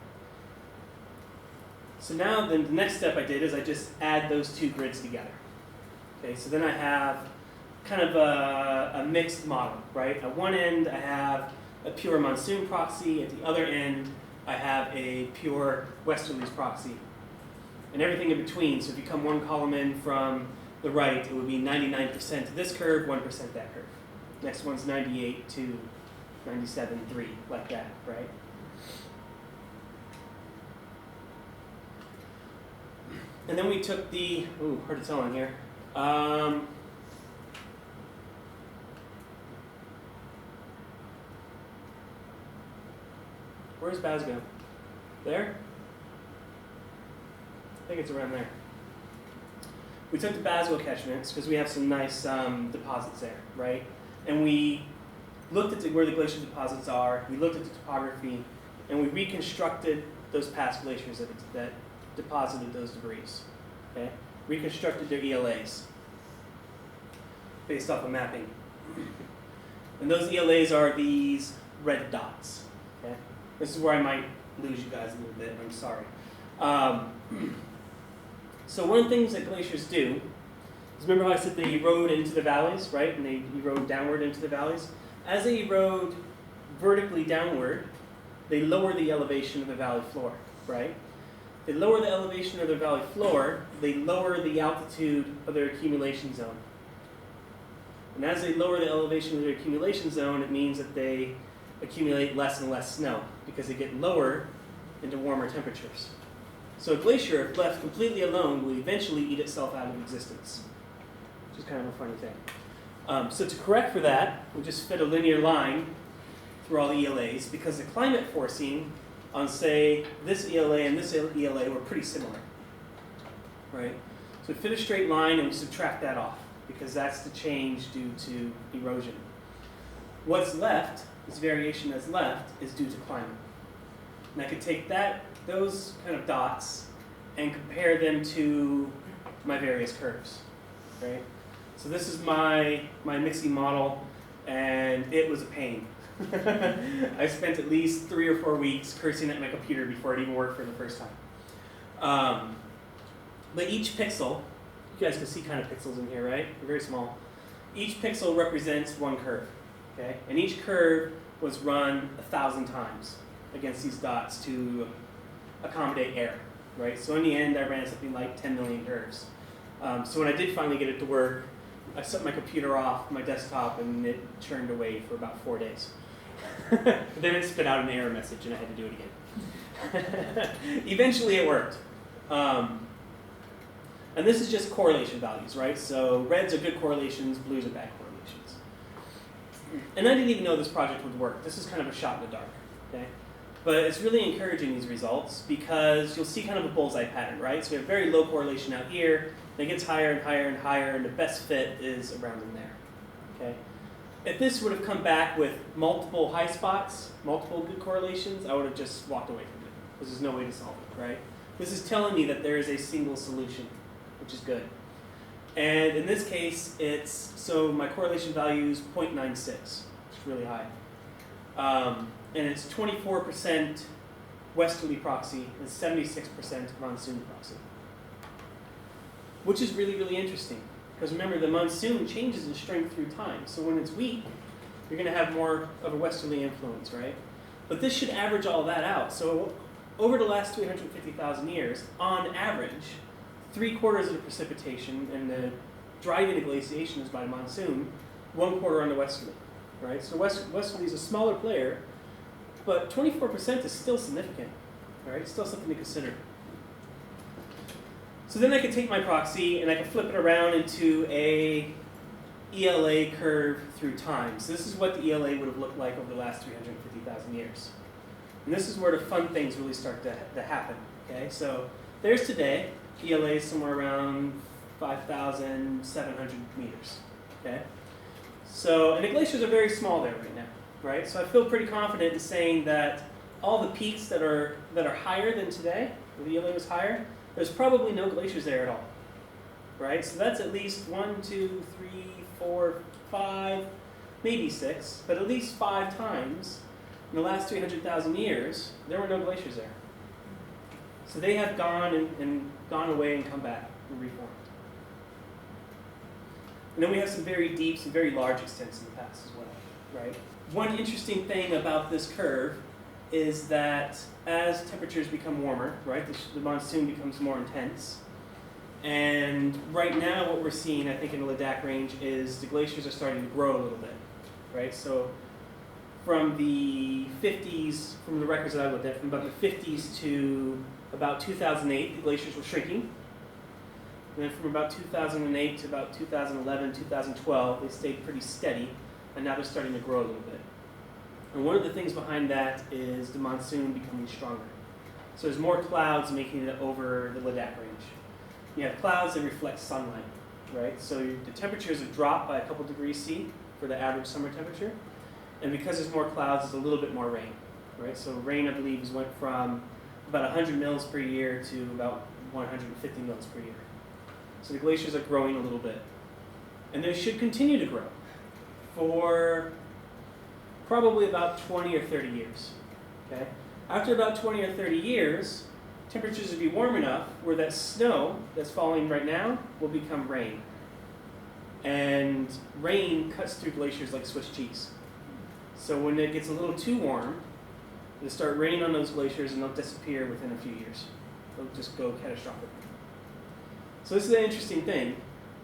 So now the next step I did is I just add those two grids together. Okay, so then I have kind of a mixed model, right? At one end I have a pure monsoon proxy, at the other end I have a pure westerlies proxy. And everything in between, so if you come one column in from the right, it would be 99% this curve, 1% that curve. Next one's 98 to 97.3, like that, right? And then we took the, hard to tell on here. Where's Basgo? There? I think it's around there. We took the Basgo catchments because we have some nice deposits there, right? And we looked at where the glacier deposits are, we looked at the topography, and we reconstructed those past glaciers that deposited those debris, okay? Reconstructed their ELAs based off of mapping. And those ELAs are these red dots, okay? This is where I might lose you guys a little bit, I'm sorry. So one of the things that glaciers do is, remember how I said they erode into the valleys, right? And they erode downward into the valleys? As they erode vertically downward, they lower the elevation of the valley floor, right? They lower the elevation of their valley floor, they lower the altitude of their accumulation zone. And as they lower the elevation of their accumulation zone, it means that they accumulate less and less snow because they get lower into warmer temperatures. So a glacier, if left completely alone, will eventually eat itself out of existence, which is kind of a funny thing. So to correct for that, we just fit a linear line through all the ELAs because the climate forcing on, say, this ELA and this ELA were pretty similar, right? So we fit a straight line and we subtract that off because that's the change due to erosion. What's left, this variation that's left, is due to climate. And I could take those kind of dots and compare them to my various curves, right? So this is my mixing model, and it was a pain. I spent at least 3 or 4 weeks cursing at my computer before it even worked for the first time. But each pixel, you guys can see kind of pixels in here, right? They're very small. Each pixel represents one curve, okay? And each curve was run 1,000 times against these dots to accommodate error, right? So in the end, I ran something like 10 million curves. So when I did finally get it to work, I set my computer off my desktop and it churned away for about 4 days. Then it spit out an error message and I had to do it again. Eventually it worked. And this is just correlation values, right? So reds are good correlations, blues are bad correlations. And I didn't even know this project would work. This is kind of a shot in the dark, okay? But it's really encouraging, these results, because you'll see kind of a bullseye pattern, right? So we have very low correlation out here, and it gets higher and higher and higher, and the best fit is around in there, okay? If this would have come back with multiple high spots, multiple good correlations, I would have just walked away from it, because there's no way to solve it, right? This is telling me that there is a single solution, which is good. And in this case, so my correlation value is 0.96, which is really high. And it's 24% westerly proxy and 76% monsoon proxy. Which is really, really interesting. Because remember, the monsoon changes in strength through time. So when it's weak, you're going to have more of a westerly influence, right? But this should average all that out. So over the last 350,000 years, on average, 3/4 of the precipitation and the driving of glaciation is by monsoon, 1/4 on the westerly, right? So westerly is a smaller player, but 24% is still significant, right? It's still something to consider. So then I could take my proxy and I could flip it around into a ELA curve through time. So this is what the ELA would have looked like over the last 350,000 years. And this is where the fun things really start to happen, okay? So there's today. ELA is somewhere around 5,700 meters, okay? So, and the glaciers are very small there right now, right? So I feel pretty confident in saying that all the peaks that are higher than today, where the ELA was higher, there's probably no glaciers there at all, right? So that's at least 1, 2, 3, 4, 5, maybe 6, but at least 5 times in the last 300,000 years, there were no glaciers there. So they have gone and gone away and come back and reformed. And then we have some very deep, some very large extents in the past as well, right? One interesting thing about this curve is that as temperatures become warmer, right, the monsoon becomes more intense. And right now what we're seeing, I think, in the Ladakh Range is the glaciers are starting to grow a little bit, right? So from the 50s, from the records that I looked at, from about the 50s to about 2008, the glaciers were shrinking. And then from about 2008 to about 2011, 2012, they stayed pretty steady, and now they're starting to grow a little bit. And one of the things behind that is the monsoon becoming stronger. So there's more clouds making it over the Ladakh Range. You have clouds that reflect sunlight, right? So the temperatures have dropped by a couple degrees C for the average summer temperature. And because there's more clouds, there's a little bit more rain, right? So rain, I believe, went from about 100 mils per year to about 150 mils per year. So the glaciers are growing a little bit. And they should continue to grow for probably about 20 or 30 years, okay? After about 20 or 30 years, temperatures will be warm enough where that snow that's falling right now will become rain. And rain cuts through glaciers like Swiss cheese. So when it gets a little too warm, it'll start raining on those glaciers and they'll disappear within a few years. They'll just go catastrophic. So this is an interesting thing,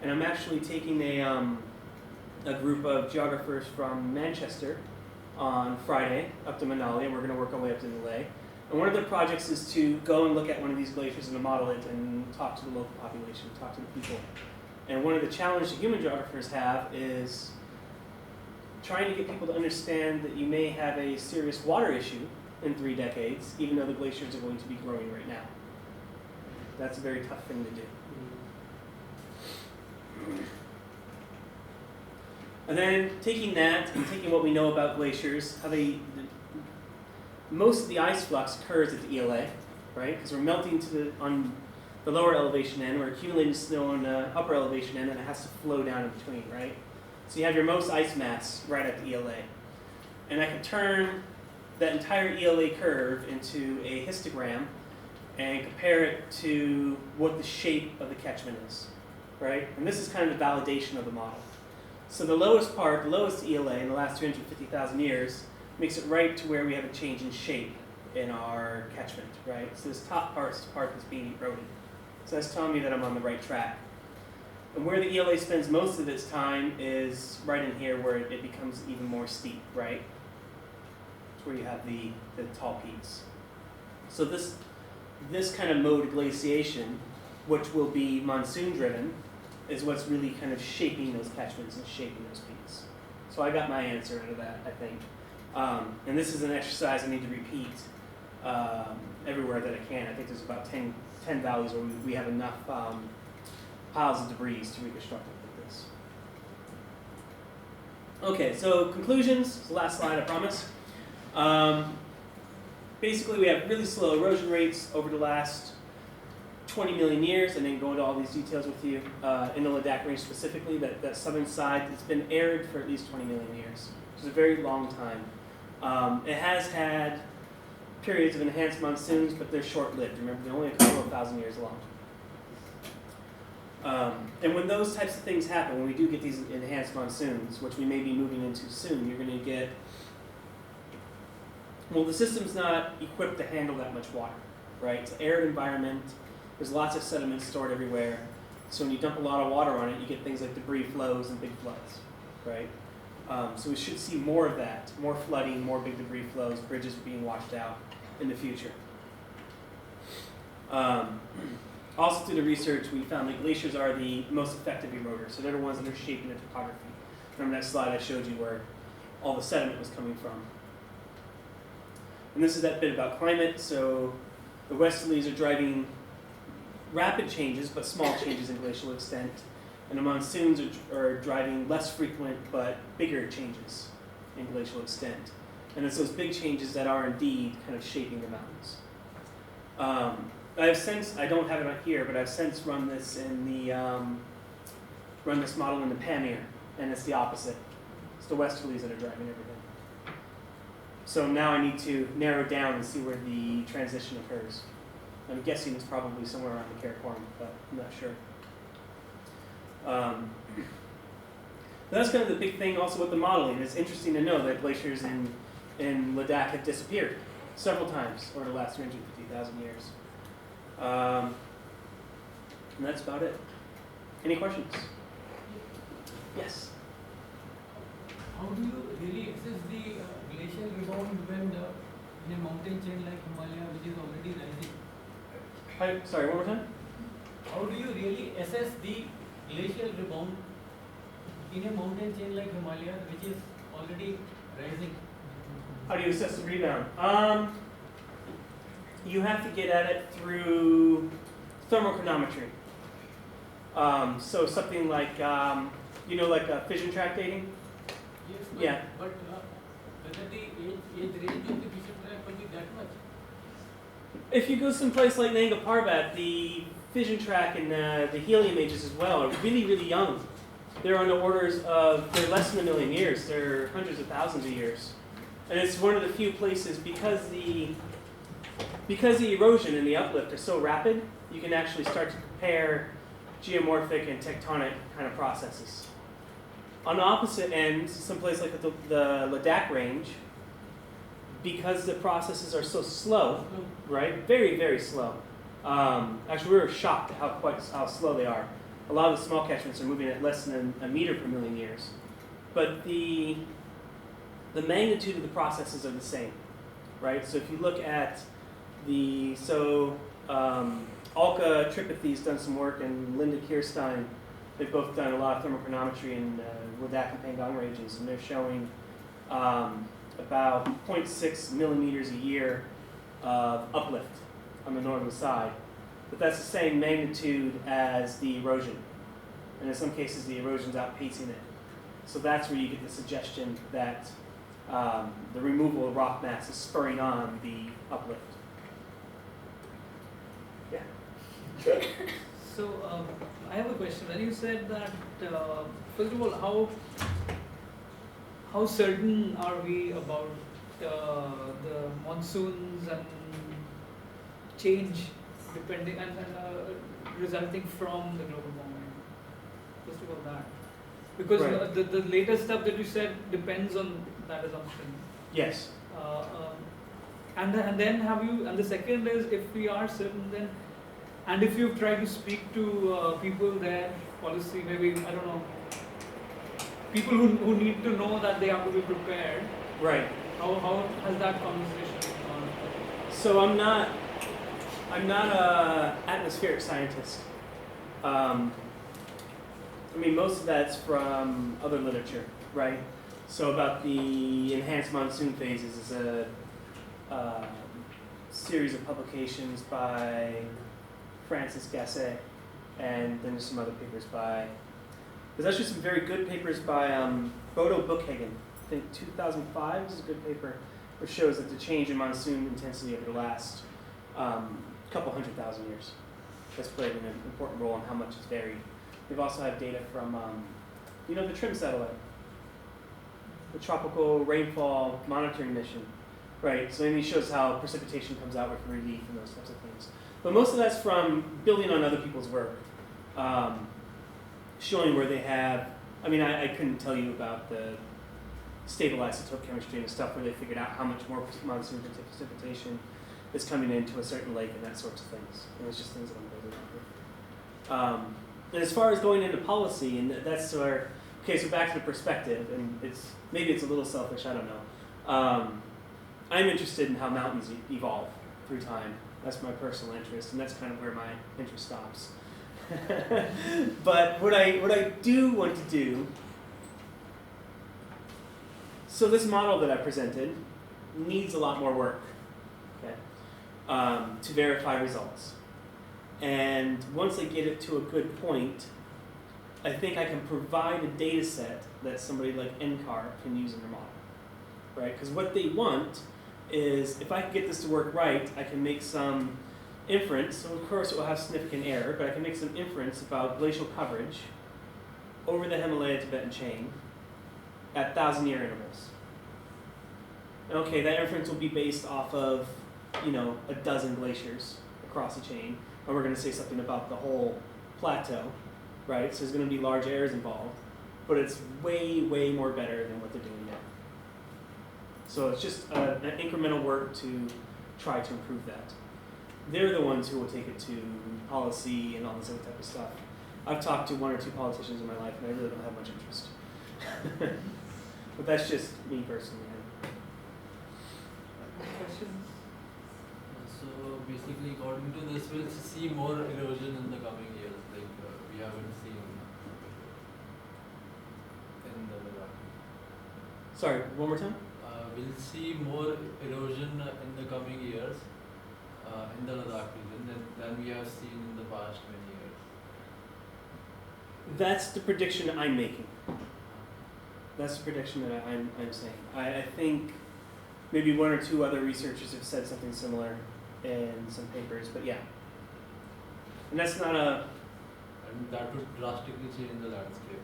and I'm actually taking a group of geographers from Manchester on Friday up to Manali, and we're going to work our way up to Malay. And one of the projects is to go and look at one of these glaciers and to model it and talk to the local population, talk to the people. And one of the challenges that human geographers have is trying to get people to understand that you may have a serious water issue in 3 decades, even though the glaciers are going to be growing right now. That's a very tough thing to do. And then taking that and taking what we know about glaciers, how most of the ice flux occurs at the ELA, right? Because we're melting on the lower elevation end, we're accumulating snow on the upper elevation end, and it has to flow down in between, right? So you have your most ice mass right at the ELA. And I can turn that entire ELA curve into a histogram and compare it to what the shape of the catchment is, right? And this is kind of the validation of the model. So the lowest part, the lowest ELA in the last 350,000 years, makes it right to where we have a change in shape in our catchment, right? So this top part is the part that's being eroded. So that's telling me that I'm on the right track. And where the ELA spends most of its time is right in here where it becomes even more steep, right? It's where you have the tall peaks. So this kind of mode of glaciation, which will be monsoon driven, is what's really kind of shaping those catchments and shaping those peaks. So I got my answer out of that, I think. And this is an exercise I need to repeat everywhere that I can. I think there's about 10 valleys where we have enough piles of debris to reconstruct it like this. Okay, so conclusions. It's the last slide, I promise. Basically, we have really slow erosion rates over the last 20 million years, and then go into all these details with you. In the Ladakh Range specifically, that southern side, it's been arid for at least 20 million years. It's a very long time. It has had periods of enhanced monsoons, but they're short-lived. Remember, they're only a couple of thousand years long. And when those types of things happen, when we do get these enhanced monsoons, which we may be moving into soon, you're going to get, well, the system's not equipped to handle that much water, right? It's an arid environment. There's lots of sediment stored everywhere. So when you dump a lot of water on it, you get things like debris flows and big floods, right? So we should see more of that, more flooding, more big debris flows, bridges being washed out in the future. Also through the research, we found that glaciers are the most effective eroders. So they're the ones that are shaping the topography. Remember that slide I showed you where all the sediment was coming from. And this is that bit about climate. So the westerlies are driving rapid changes, but small changes in glacial extent. And the monsoons are driving less frequent, but bigger changes in glacial extent. And it's those big changes that are indeed kind of shaping the mountains. I've since, I don't have it on here, but I've since run this in the, run this model in the Pamir, and it's the opposite. It's the westerlies that are driving everything. So now I need to narrow down and see where the transition occurs. I'm guessing it's probably somewhere around the Karakoram, but I'm not sure. That's kind of the big thing also with the modeling. It's interesting to know that glaciers in Ladakh have disappeared several times over the last 350,000 years. And that's about it. Any questions? Yes? How do you really assess the glacial rebound when in a mountain chain like Himalaya, which is already rising? Sorry, one more time? How do you really assess the glacial rebound in a mountain chain like Himalaya, which is already rising? How do you assess the rebound? You have to get at it through thermochronometry. So something like, you know, like fission track dating? Yes, Yeah. But whether the age range of the fission track will be that much? If you go someplace like Nanga Parbat, the fission track and the helium ages as well are really, really young. They're on the orders of, they're less than 1 million years. They're hundreds of thousands of years. And it's one of the few places, because the erosion and the uplift are so rapid, you can actually start to compare geomorphic and tectonic kind of processes. On the opposite end, someplace like the Ladakh Range, because the processes are so slow, right? Very, very slow. Actually, we were shocked at how slow they are. A lot of the small catchments are moving at less than a meter per million years. But the the magnitude of the processes are the same, right? So if you look at Alka Tripathy's done some work, and Linda Kirstein, they've both done a lot of thermochronometry in Ladakh and Pangong regions, and they're showing about 0.6 millimeters a year of uplift on the northern side. But that's the same magnitude as the erosion. And in some cases, the erosion's outpacing it. So that's where you get the suggestion that the removal of rock mass is spurring on the uplift. Yeah. So I have a question. When you said that, first of all, how certain are we about the monsoons and change depending and resulting from the global warming? First of all, that because Right. the latest stuff that you said depends on that assumption. Yes. And then and the second is, if we are certain, then, and if you've tried to speak to people there, policy, maybe, I don't know, people who need to know that they have to be prepared, Right. how has that conversation gone? So I'm not a atmospheric scientist. I mean, most of that's from other literature, right? So about the enhanced monsoon phases is a series of publications by Francis Gasset, and then there's some other papers by, there's actually some very good papers by Bodo Buchhagen. I think 2005 is a good paper, which shows that the change in monsoon intensity over the last couple 100,000 years has played an important role in how much it's varied. They've also had data from, the TRIM satellite, the Tropical Rainfall Monitoring Mission, right? So it shows how precipitation comes out with relief and those types of things. But most of that's from building on other people's work, showing where they have, I couldn't tell you about the stable isotope chemistry and stuff where they figured out how much more monsoon precipitation is coming into a certain lake and that sorts of things. And it's just things that I'm building on here. And as far as going into policy, and that's where, okay, so back to the perspective, and maybe it's a little selfish, I don't know. I'm interested in how mountains evolve through time. That's my personal interest, and that's kind of where my interest stops. But what I do want to do, so this model that I presented needs a lot more work, okay, to verify results. And once I get it to a good point, I think I can provide a data set that somebody like NCAR can use in their model, right? Because what they want is, if I can get this to work right, I can make some inference. So of course it will have significant error, but I can make some inference about glacial coverage over the Himalayan-Tibetan chain at 1,000-year intervals. Okay, that inference will be based off of, a dozen glaciers across the chain, and we're going to say something about the whole plateau, right? So there's going to be large errors involved, but it's way, way more better than what they're doing now. So it's just an incremental work to try to improve that. They're the ones who will take it to policy and all this other type of stuff. I've talked to 1 or 2 politicians in my life, and I really don't have much interest. But that's just me personally. Questions? So basically, according to this, we'll see more erosion in the coming years, like we haven't seen in the Ladakh. Sorry, one more time? We'll see more erosion in the coming years in the Ladakh region than we have seen in the past many years. That's the prediction I'm making. That's the prediction that I'm saying. I think maybe 1 or 2 other researchers have said something similar in some papers, but yeah. And that's not a... And that would drastically change the landscape.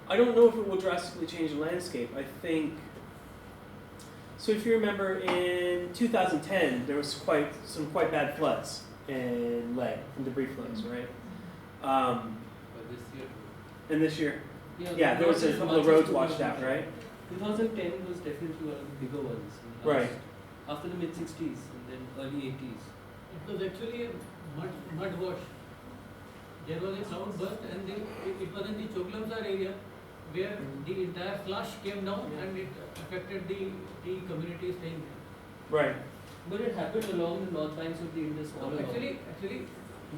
I don't know if it will drastically change the landscape. I think... So if you remember, in 2010, there was some quite bad floods in Leh, and debris flows, right? But this year, And this year? Yeah, Yeah, there was a couple of roads washed out, right? 2010 was definitely one of the bigger ones. Right. After the mid-60s and then early 80s. It was actually a mud wash. There was a cloud burst and it was in the Choklamsar area. where the entire slush came down and it affected the community staying there. Right. But it happened along the north banks of the Indus all along. Actually,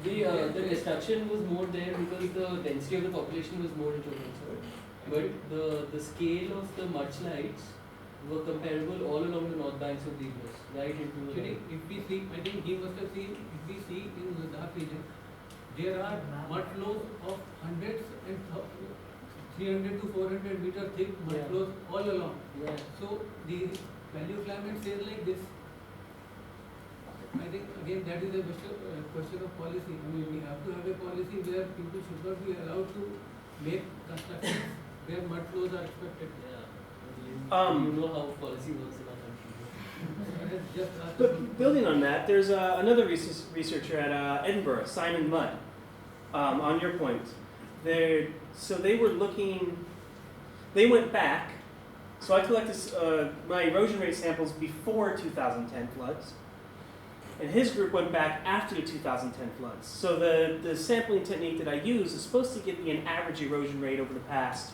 The destruction was more there because the density of the population was more into concern. But the scale of the mudslides were comparable all along the north banks of the Indus, right into the actually, if we see, I think he must have seen, if we see in the Ladakh region, there are mud flows of hundreds and 300 to 400 meter thick mud Yeah. flows all along. Yeah. So the value climate says like this. I think again that is a question of policy. I mean, we have to have a policy where people should not be allowed to make constructions where mud flows are expected. You know how policy works in our country. Just ask But building on that, there's another researcher at Edinburgh, Simon Mudd, on your point. So they were looking, they went back, so I collected my erosion rate samples before 2010 floods, and his group went back after the 2010 floods. So the sampling technique that I use is supposed to give me an average erosion rate over the past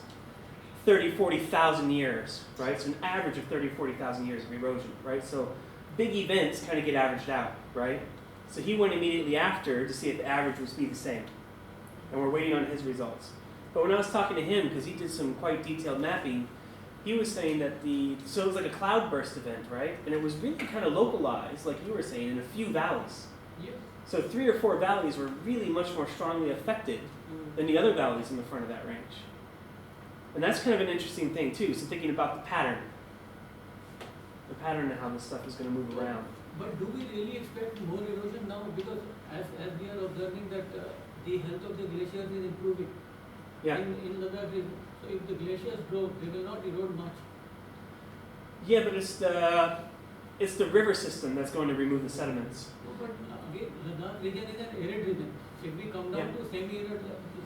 30, 40,000 years, right? So an average of 30, 40,000 years of erosion, right? So big events kind of get averaged out, right? So he went immediately after to see if the average would be the same. And we're waiting on his results. But when I was talking to him, because he did some quite detailed mapping, he was saying that so it was like a cloudburst event, right? And it was really kind of localized, like you were saying, in a few valleys. Yeah. So 3 or 4 valleys were really much more strongly affected than the other valleys in the front of that range. And that's kind of an interesting thing too, so thinking about the pattern and how this stuff is going to move around. But do we really expect more erosion now? Because as we are observing that the health of the glaciers is improving Yeah. in Ladakh region. So if the glaciers grow, they will not erode much. Yeah, but it's the river system that's going to remove the sediments. No, but again, Ladakh region is an arid region. If we come down to semi-arid,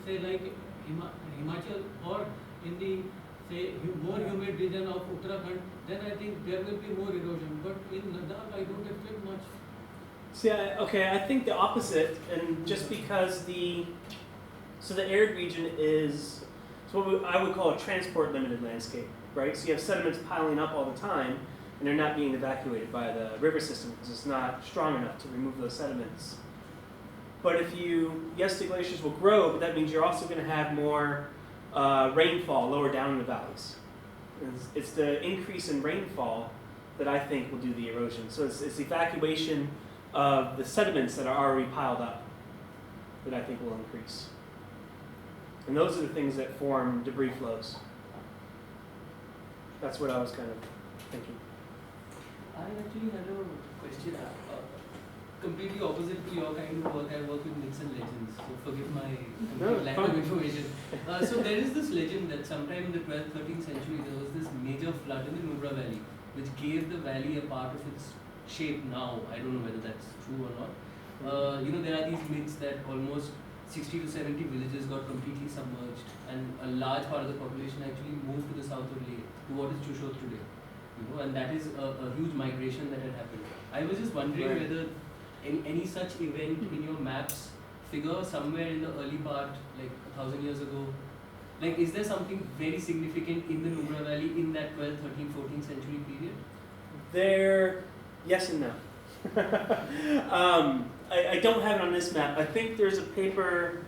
say like Himachal or in the more humid region of Uttarakhand, then I think there will be more erosion. But in Ladakh, I don't expect much. See, I think the opposite, and just because the arid region is what I would call a transport-limited landscape, right? So you have sediments piling up all the time, and they're not being evacuated by the river system because it's not strong enough to remove those sediments. But yes, the glaciers will grow, but that means you're also going to have more rainfall lower down in the valleys. It's the increase in rainfall that I think will do the erosion. So it's the evacuation of the sediments that are already piled up that I think will increase. And those are the things that form debris flows. That's what I was kind of thinking. I actually had a question, completely opposite to your kind of work. I work with myths and legends, so forgive my lack of information. So there is this legend that sometime in the 12th, 13th century, there was this major flood in the Nubra Valley, which gave the valley a part of its shape now. I don't know whether that's true or not. There are these myths that almost 60 to 70 villages got completely submerged, and a large part of the population actually moved to the south of Leh, to what is Chushot today. And that is a huge migration that had happened. I was just wondering whether any such event in your maps figure somewhere in the early part, like 1,000 years ago. Like, is there something very significant in the Nubra Valley in that 12th, 13th, 14th century period? Yes and no. I don't have it on this map. I think there's a paper,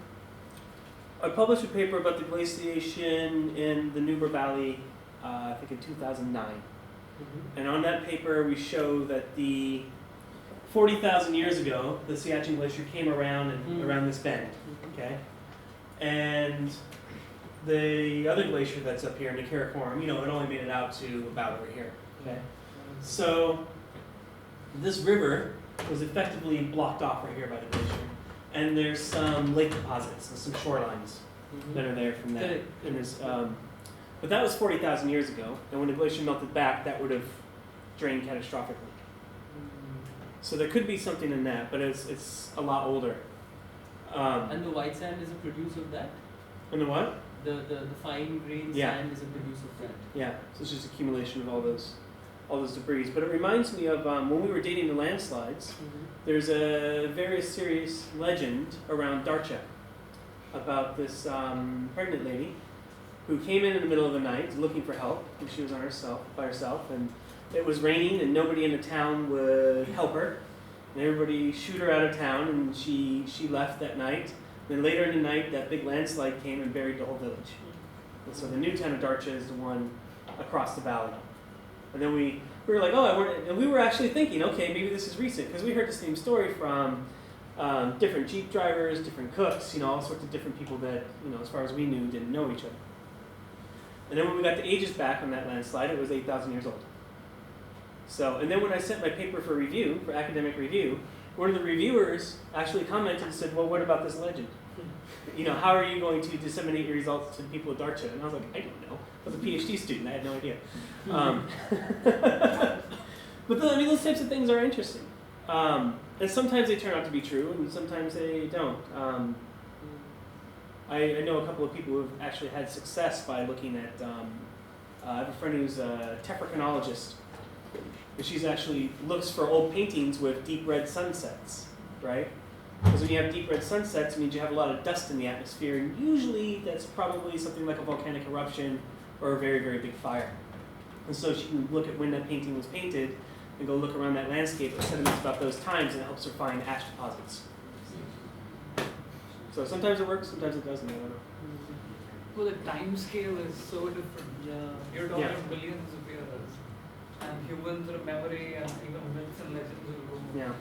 I published a paper about the glaciation in the Nubra Valley, I think in 2009. And on that paper we show that 40,000 years ago, the Siachen Glacier came around around this bend, okay? And the other glacier that's up here in the Karakoram, it only made it out to about over here, okay? So this river was effectively blocked off right here by the glacier. And there's some lake deposits and some shorelines that are there from that. And there's, but that was 40,000 years ago, and when the glacier melted back, that would have drained catastrophically. So there could be something in that, but it's a lot older. And the white sand is a produce of that? And the what? The fine grained sand is a produce of that. Yeah, so it's just accumulation of all those debris. But it reminds me of when we were dating the landslides, there's a very serious legend around Dortch about this pregnant lady who came in the middle of the night looking for help, and she was by herself, and it was raining, and nobody in the town would help her, and everybody shooed her out of town, and she left that night. Then later in the night, that big landslide came and buried the whole village. And so the new town of Dortch is the one across the valley. And then we were like, and we were actually thinking, okay, maybe this is recent, because we heard the same story from different Jeep drivers, different cooks, all sorts of different people that, as far as we knew, didn't know each other. And then when we got the ages back on that landslide, it was 8,000 years old. So, and then when I sent my paper for review, for academic review, one of the reviewers actually commented and said, well, what about this legend? How are you going to disseminate your results to the people of Dortch? And I was like, I don't know. I was a PhD student. I had no idea. But those types of things are interesting. And sometimes they turn out to be true, and sometimes they don't. I know a couple of people who have actually had success by looking at, I have a friend who's a tephrochronologist, and she's actually looks for old paintings with deep red sunsets, right? Because when you have deep red sunsets, it means you have a lot of dust in the atmosphere, and usually that's probably something like a volcanic eruption or a very, very big fire. And so she can look at when that painting was painted and go look around that landscape of sediments about those times, and it helps her find ash deposits. So sometimes it works, sometimes it doesn't, I don't know. Well, the time scale is so different. You're talking billions of years, and humans' memory and even myths and legends will go. Yeah.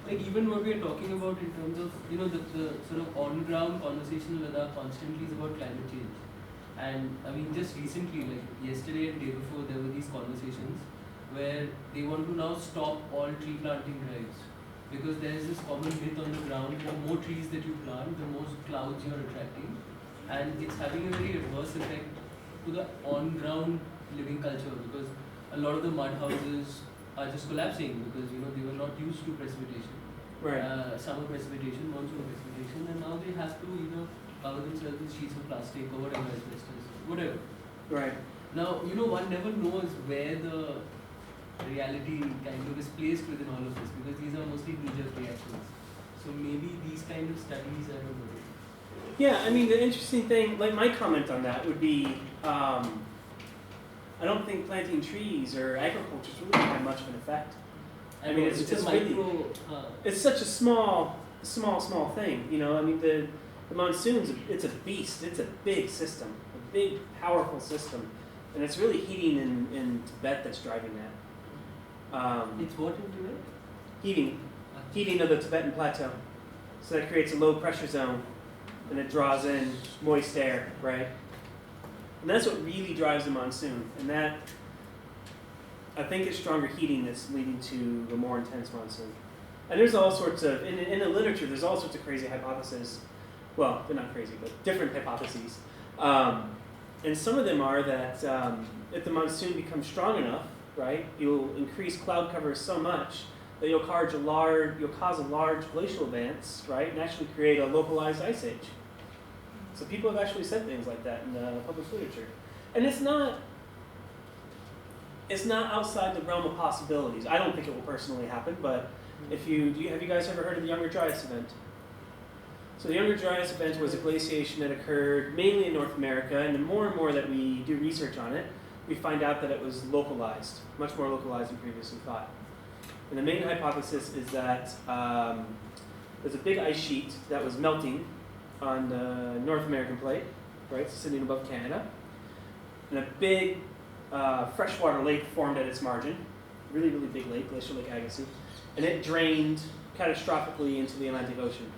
Like even what we are talking about in terms of, the sort of on-ground conversation in Ladakh constantly is about climate change. And I mean, just recently, like yesterday and the day before, there were these conversations where they want to now stop all tree planting drives. Because there is this common myth on the ground, the more trees that you plant, the more clouds you are attracting. And it's having a very adverse effect to the on-ground living culture, because a lot of the mud houses are just collapsing because they were not used to precipitation. Right. Summer precipitation, monsoon precipitation, and now they have to cover themselves with sheets of plastic or whatever, asbestos, whatever. Right. Now, one never knows where the reality kind of is placed within all of this, because these are mostly knee-jerk reactions. So maybe these kind of studies, I don't know. Yeah, I mean, the interesting thing, like my comment on that would be, I don't think planting trees or agriculture is really have much of an effect. I mean, it's just really, it's such a small thing, I mean, the monsoons, it's a beast, it's a big system, a big, powerful system, and it's really heating in Tibet that's driving that. It's what in Tibet? Heating of the Tibetan plateau. So that creates a low pressure zone, and it draws in moist air, right? And that's what really drives the monsoon, and that, I think it's stronger heating that's leading to the more intense monsoon. And there's all sorts of, in the literature, there's all sorts of crazy hypotheses. Well, they're not crazy, but different hypotheses. And some of them are that if the monsoon becomes strong enough, right, you'll increase cloud cover so much that you'll cause a large glacial advance, right, and actually create a localized ice age. So people have actually said things like that in the published literature. And it's not outside the realm of possibilities. I don't think it will personally happen, but have you guys ever heard of the Younger Dryas event? So the Younger Dryas event was a glaciation that occurred mainly in North America, and the more and more that we do research on it, we find out that it was localized, much more localized than previously thought. And the main hypothesis is that there's a big ice sheet that was melting on the North American plate, right, sitting above Canada, and a big freshwater lake formed at its margin, really, really big lake, Glacial Lake Agassiz, and it drained catastrophically into the Atlantic Ocean,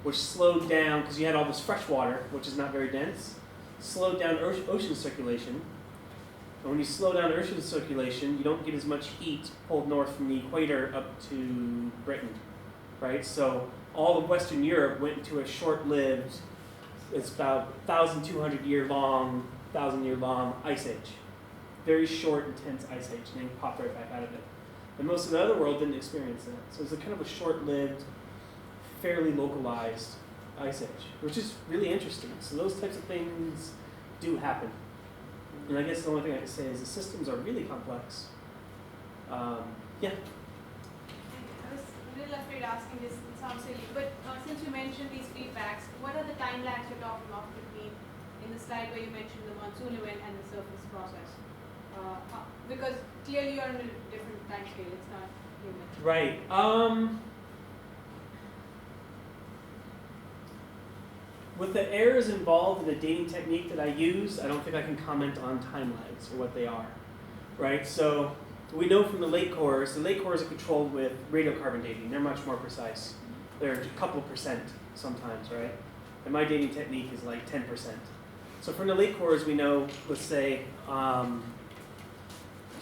which slowed down, because you had all this fresh water, which is not very dense, slowed down ocean circulation. And when you slow down ocean circulation, you don't get as much heat pulled north from the equator up to Britain, right? So all of Western Europe went into a short-lived, it's about 1,200 year long ice age. Very short, intense ice age, and then popped right back out of it. And most of the other world didn't experience that. So it's a kind of a short-lived, fairly localized ice age, which is really interesting. So those types of things do happen. And I guess the only thing I can say is the systems are really complex. Yeah? I was a little afraid asking this, it sounds silly, but since you mentioned these feedbacks, what are the time lags you're talking of between in the slide where you mentioned the monsoon event and the surface process? Because clearly you're on a different time scale, it's not human. Right. With the errors involved in the dating technique that I use, I don't think I can comment on timelines or what they are. Right? So we know from the lake cores are controlled with radiocarbon dating. They're much more precise. They're a couple percent sometimes, right? And my dating technique is like 10%. So from the lake cores, we know, let's say, what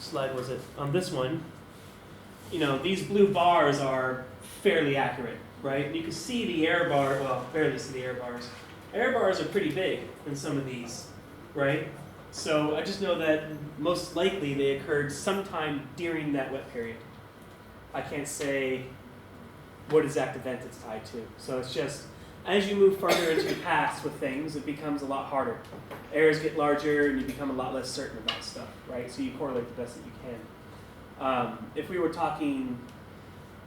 slide was it? On this one, you know, these blue bars are fairly accurate, right? You can see the air bar, well, barely see the air bars. Air bars are pretty big in some of these, right? So I just know that most likely they occurred sometime during that wet period. I can't say what exact event it's tied to. So it's just, as you move further into the past with things, it becomes a lot harder. Errors get larger and you become a lot less certain about stuff, right? So you correlate the best that you can. If we were talking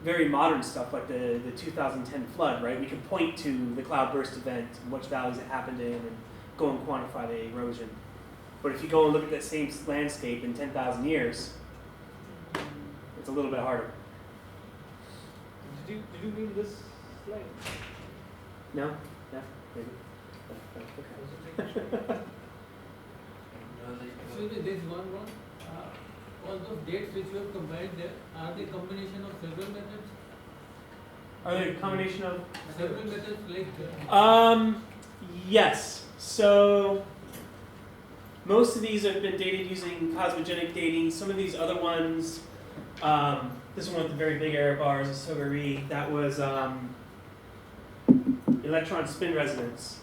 very modern stuff like the 2010 flood, right? We can point to the cloudburst event and which valleys it happened in and go and quantify the erosion. But if you go and look at that same landscape in 10,000 years, it's a little bit harder. Did you mean this slide? No? Yeah? Maybe? Okay. So there's one more. All those dates which you have combined there, are they combination of several methods? Are they a combination of? Several methods like Yes. So most of these have been dated using cosmogenic dating. Some of these other ones, this one with the very big error bars, the Sogari, that was electron spin resonance.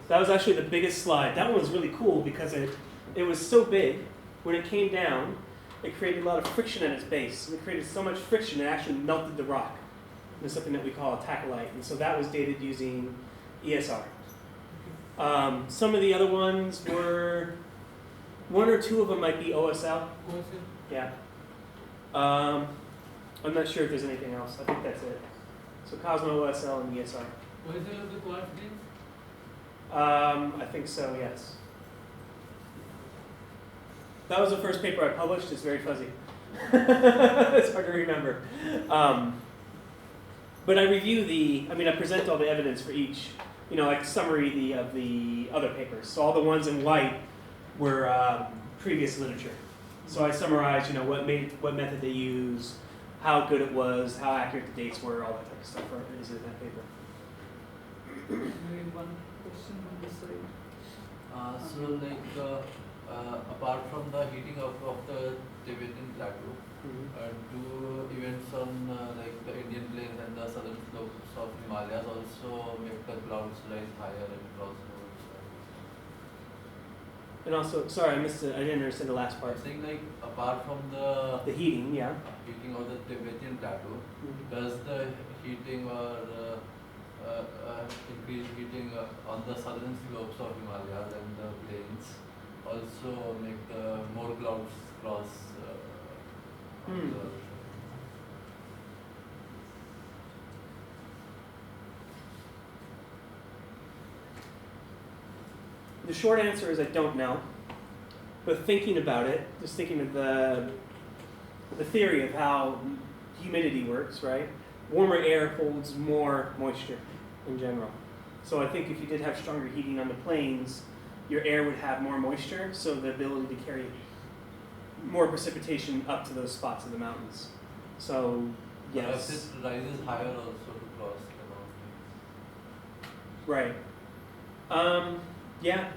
That was actually the biggest slide. That one was really cool because it was so big. When it came down, it created a lot of friction at its base. And it created so much friction it actually melted the rock. There's something that we call a tacholite. And so that was dated using ESR. Some of the other ones were, one or two of them might be OSL. Yeah. I'm not sure if there's anything else. I think that's it. So Cosmo, OSL, and ESR. OSL of the quartz grains? I think so, yes. That was the first paper I published. It's very fuzzy. It's hard to remember. But I review I present all the evidence for each, like summary of the other papers. So all the ones in white were previous literature. So I summarize, what method they used, how good it was, how accurate the dates were, all that type of stuff is in that paper. Maybe one question from this side. Apart from the heating of the Tibetan plateau, do events on the Indian plains and the southern slopes of Himalayas also make the clouds rise higher And also, sorry, I missed it. I didn't understand the last part. I'm saying apart from the heating, yeah. Heating of the Tibetan plateau, does the heating or increased heating on the southern slopes of Himalayas and the plains also make the more clouds cross on the ocean? The short answer is I don't know. But thinking about it, just thinking of the theory of how humidity works, right? Warmer air holds more moisture in general. So I think if you did have stronger heating on the plains, your air would have more moisture, so the ability to carry more precipitation up to those spots of the mountains. So, yes. If it rises higher also to cross the mountains. Right. Yeah,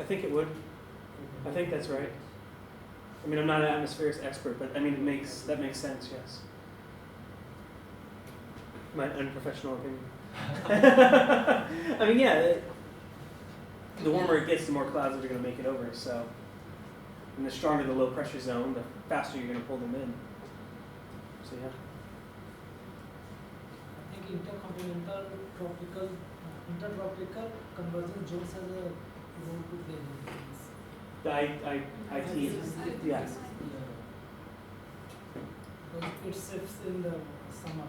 I think it would. I think that's right. I'm not an atmospherics expert, but that makes sense, yes. My unprofessional opinion. Yeah, the warmer it gets, the more clouds that are going to make it over, so. And the stronger the low pressure zone, the faster you're going to pull them in. So, yeah. I think intertropical convergence zones has a role to play in this. The IT, yes. Because it shifts in the summer,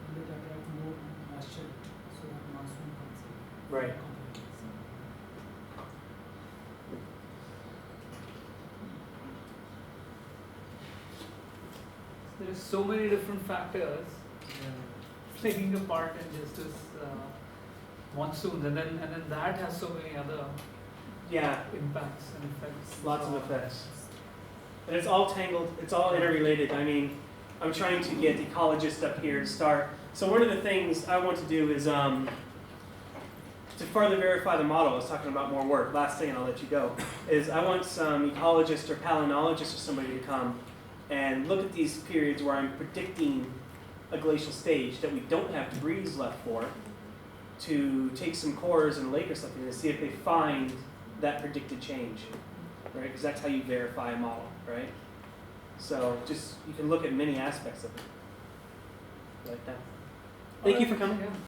and it attracts more moisture, so that monsoon comes in. Right. there are so many different factors playing a part in just this monsoons, and then that has so many other Yeah, impacts and effects. lots of effects. And it's all tangled, it's all interrelated. I mean, I'm trying to get ecologists up here to start. So one of the things I want to do is to further verify the model. I was talking about more work. Last thing, and I'll let you go, is I want some ecologists or palynologists or somebody to come and look at these periods where I'm predicting a glacial stage that we don't have debris left for, to take some cores in a lake or something and see if they find that predicted change, right? Because that's how you verify a model, right? So just, you can look at many aspects of it like that. Thank you for coming. Yeah.